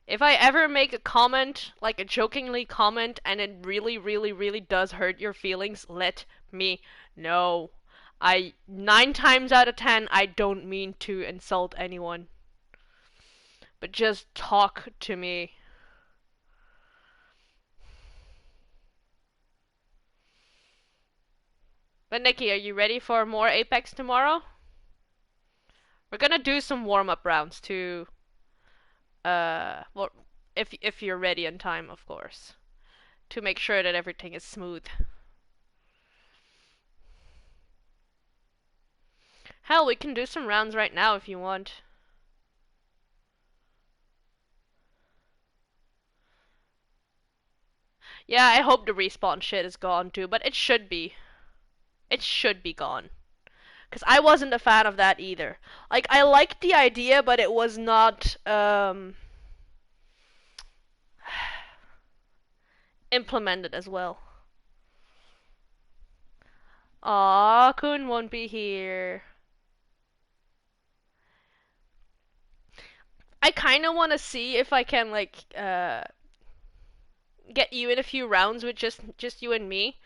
If I ever make a comment, like a jokingly comment, and it really, really, really does hurt your feelings, let me know. 9 times out of 10, I don't mean to insult anyone. But just talk to me. But Nikki, are you ready for more Apex tomorrow? We're gonna do some warm-up rounds too. Well, if you're ready in time, of course, to make sure that everything is smooth. Hell, we can do some rounds right now if you want. Yeah, I hope the respawn shit is gone too, but it should be. It should be gone. Because I wasn't a fan of that either. Like, I liked the idea, but it was not, implemented as well. Aw, Kun won't be here. I kinda wanna see if I can, like, get you in a few rounds with just you and me,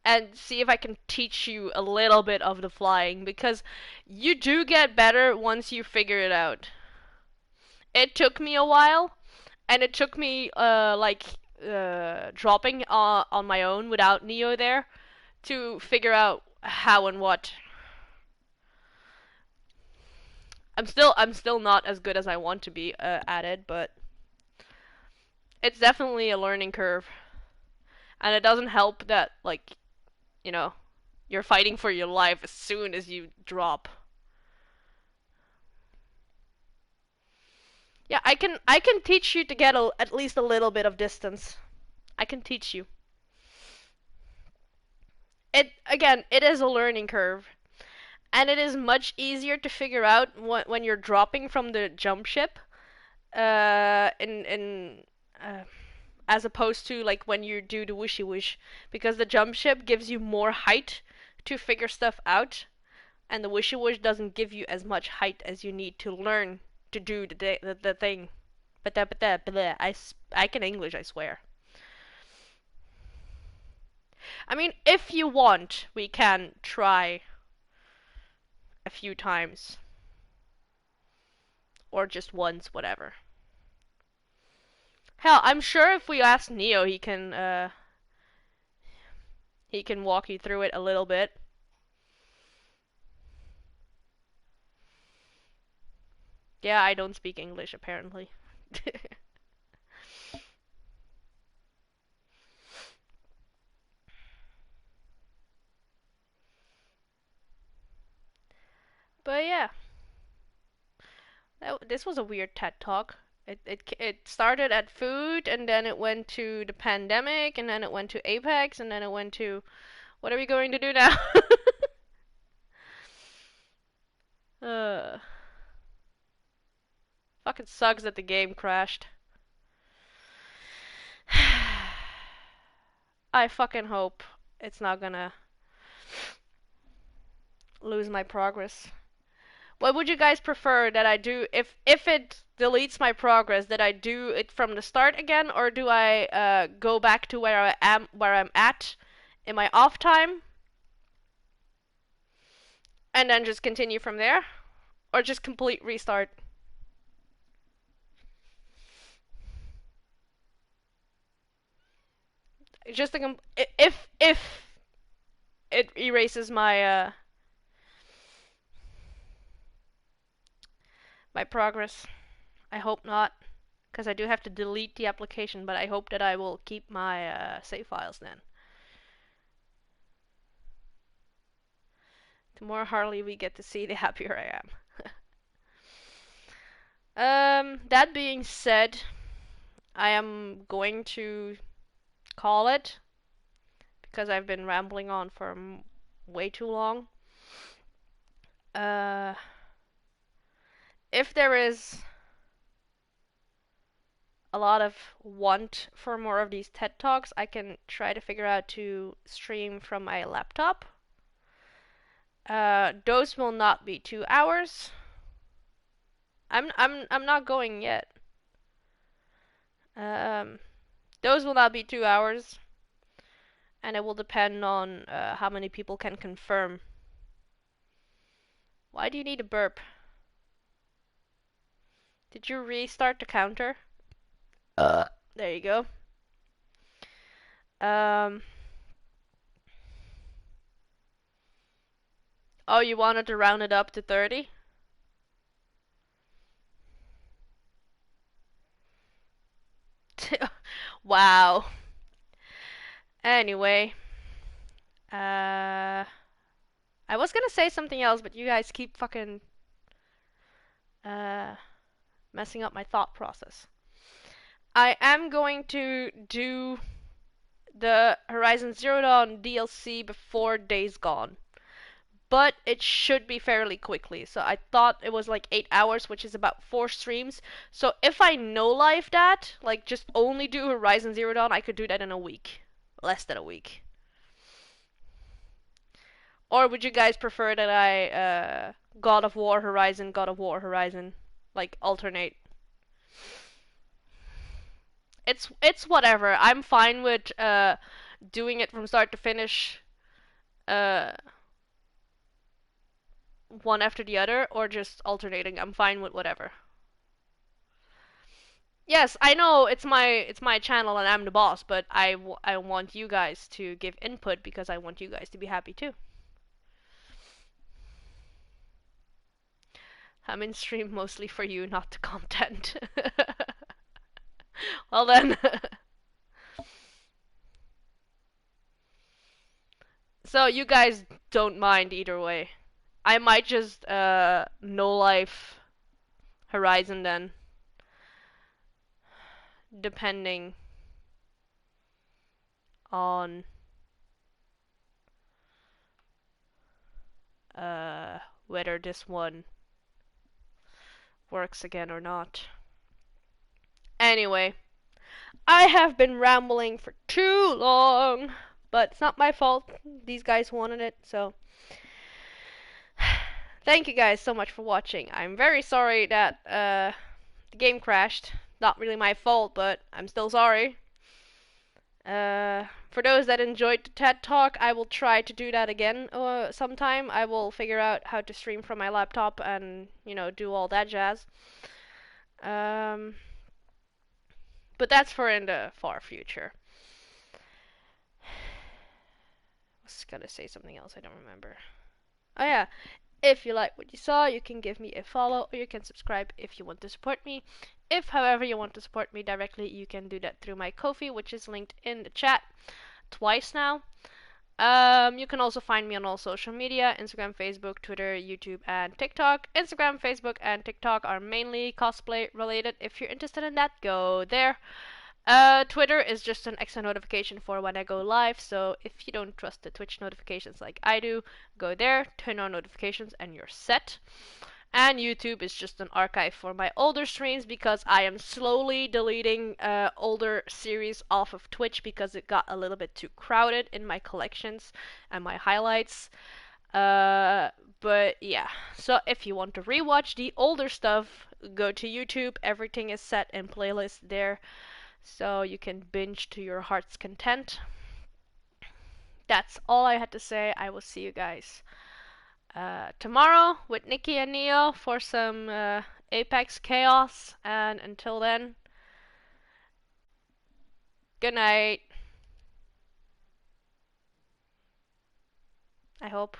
and see if I can teach you a little bit of the flying, because you do get better once you figure it out. It took me a while, and it took me dropping on my own without Neo there to figure out how and what. I'm still not as good as I want to be at it, but it's definitely a learning curve. And it doesn't help that, like, you know, you're fighting for your life as soon as you drop. Yeah, I can teach you to get at least a little bit of distance. I can teach you. It is a learning curve, and it is much easier to figure out when you're dropping from the jump ship, in as opposed to like when you do the whooshy whoosh, because the jump ship gives you more height to figure stuff out, and the whooshy whoosh doesn't give you as much height as you need to learn to do the thing. I can English, I swear. I mean, if you want, we can try a few times. Or just once, whatever. Hell, I'm sure if we ask Neo, he can walk you through it a little bit. Yeah, I don't speak English, apparently. But yeah, this was a weird TED Talk. It started at food, and then it went to the pandemic, and then it went to Apex, and then it went to what are we going to do now? uh, Fucking sucks that the game crashed. I fucking hope it's not gonna lose my progress. What would you guys prefer that I do if it deletes my progress, that I do it from the start again, or do I go back to where I'm at in my off time and then just continue from there, or just complete restart? Just if it erases my progress. I hope not, because I do have to delete the application, but I hope that I will keep my save files then. The more Harley we get to see, the happier I am. That being said, I am going to call it, because I've been rambling on for way too long. If there is a lot of want for more of these TED Talks, I can try to figure out to stream from my laptop. Those will not be 2 hours. I'm not going yet. Those will not be 2 hours, and it will depend on how many people can confirm. Why do you need a burp? Did you restart the counter? There you go. Oh, you wanted to round it up to 30? Wow. Anyway, I was gonna say something else, but you guys keep fucking messing up my thought process. I am going to do the Horizon Zero Dawn DLC before Days Gone, but it should be fairly quickly. So I thought it was like 8 hours, which is about 4 streams. So if I no life that, like just only do Horizon Zero Dawn, I could do that in a week. Less than a week. Or would you guys prefer that I God of War Horizon, like alternate? It's whatever. I'm fine with doing it from start to finish, uh, one after the other, or just alternating. I'm fine with whatever. Yes, I know it's my channel and I'm the boss, but I want you guys to give input because I want you guys to be happy too. I'm in stream mostly for you, not the content. Well then. So you guys don't mind either way. I might just no life Horizon then, depending on whether this one works again or not. Anyway, I have been rambling for too long, but it's not my fault. These guys wanted it, so thank you guys so much for watching. I'm very sorry that the game crashed. Not really my fault, but I'm still sorry. For those that enjoyed the TED Talk, I will try to do that again sometime. I will figure out how to stream from my laptop and, do all that jazz. But that's for in the far future. I was gonna say something else, I don't remember. Oh yeah, if you like what you saw, you can give me a follow or you can subscribe if you want to support me. If, however, you want to support me directly, you can do that through my Ko-fi, which is linked in the chat twice now. You can also find me on all social media: Instagram, Facebook, Twitter, YouTube, and TikTok. Instagram, Facebook, and TikTok are mainly cosplay related. If you're interested in that, go there. Twitter is just an extra notification for when I go live, so if you don't trust the Twitch notifications like I do, go there, turn on notifications, and you're set. And YouTube is just an archive for my older streams because I am slowly deleting older series off of Twitch because it got a little bit too crowded in my collections and my highlights. But yeah, so if you want to rewatch the older stuff, go to YouTube. Everything is set in playlist there, so you can binge to your heart's content. That's all I had to say. I will see you guys tomorrow with Nikki and Neo for some Apex Chaos. And until then, good night. I hope.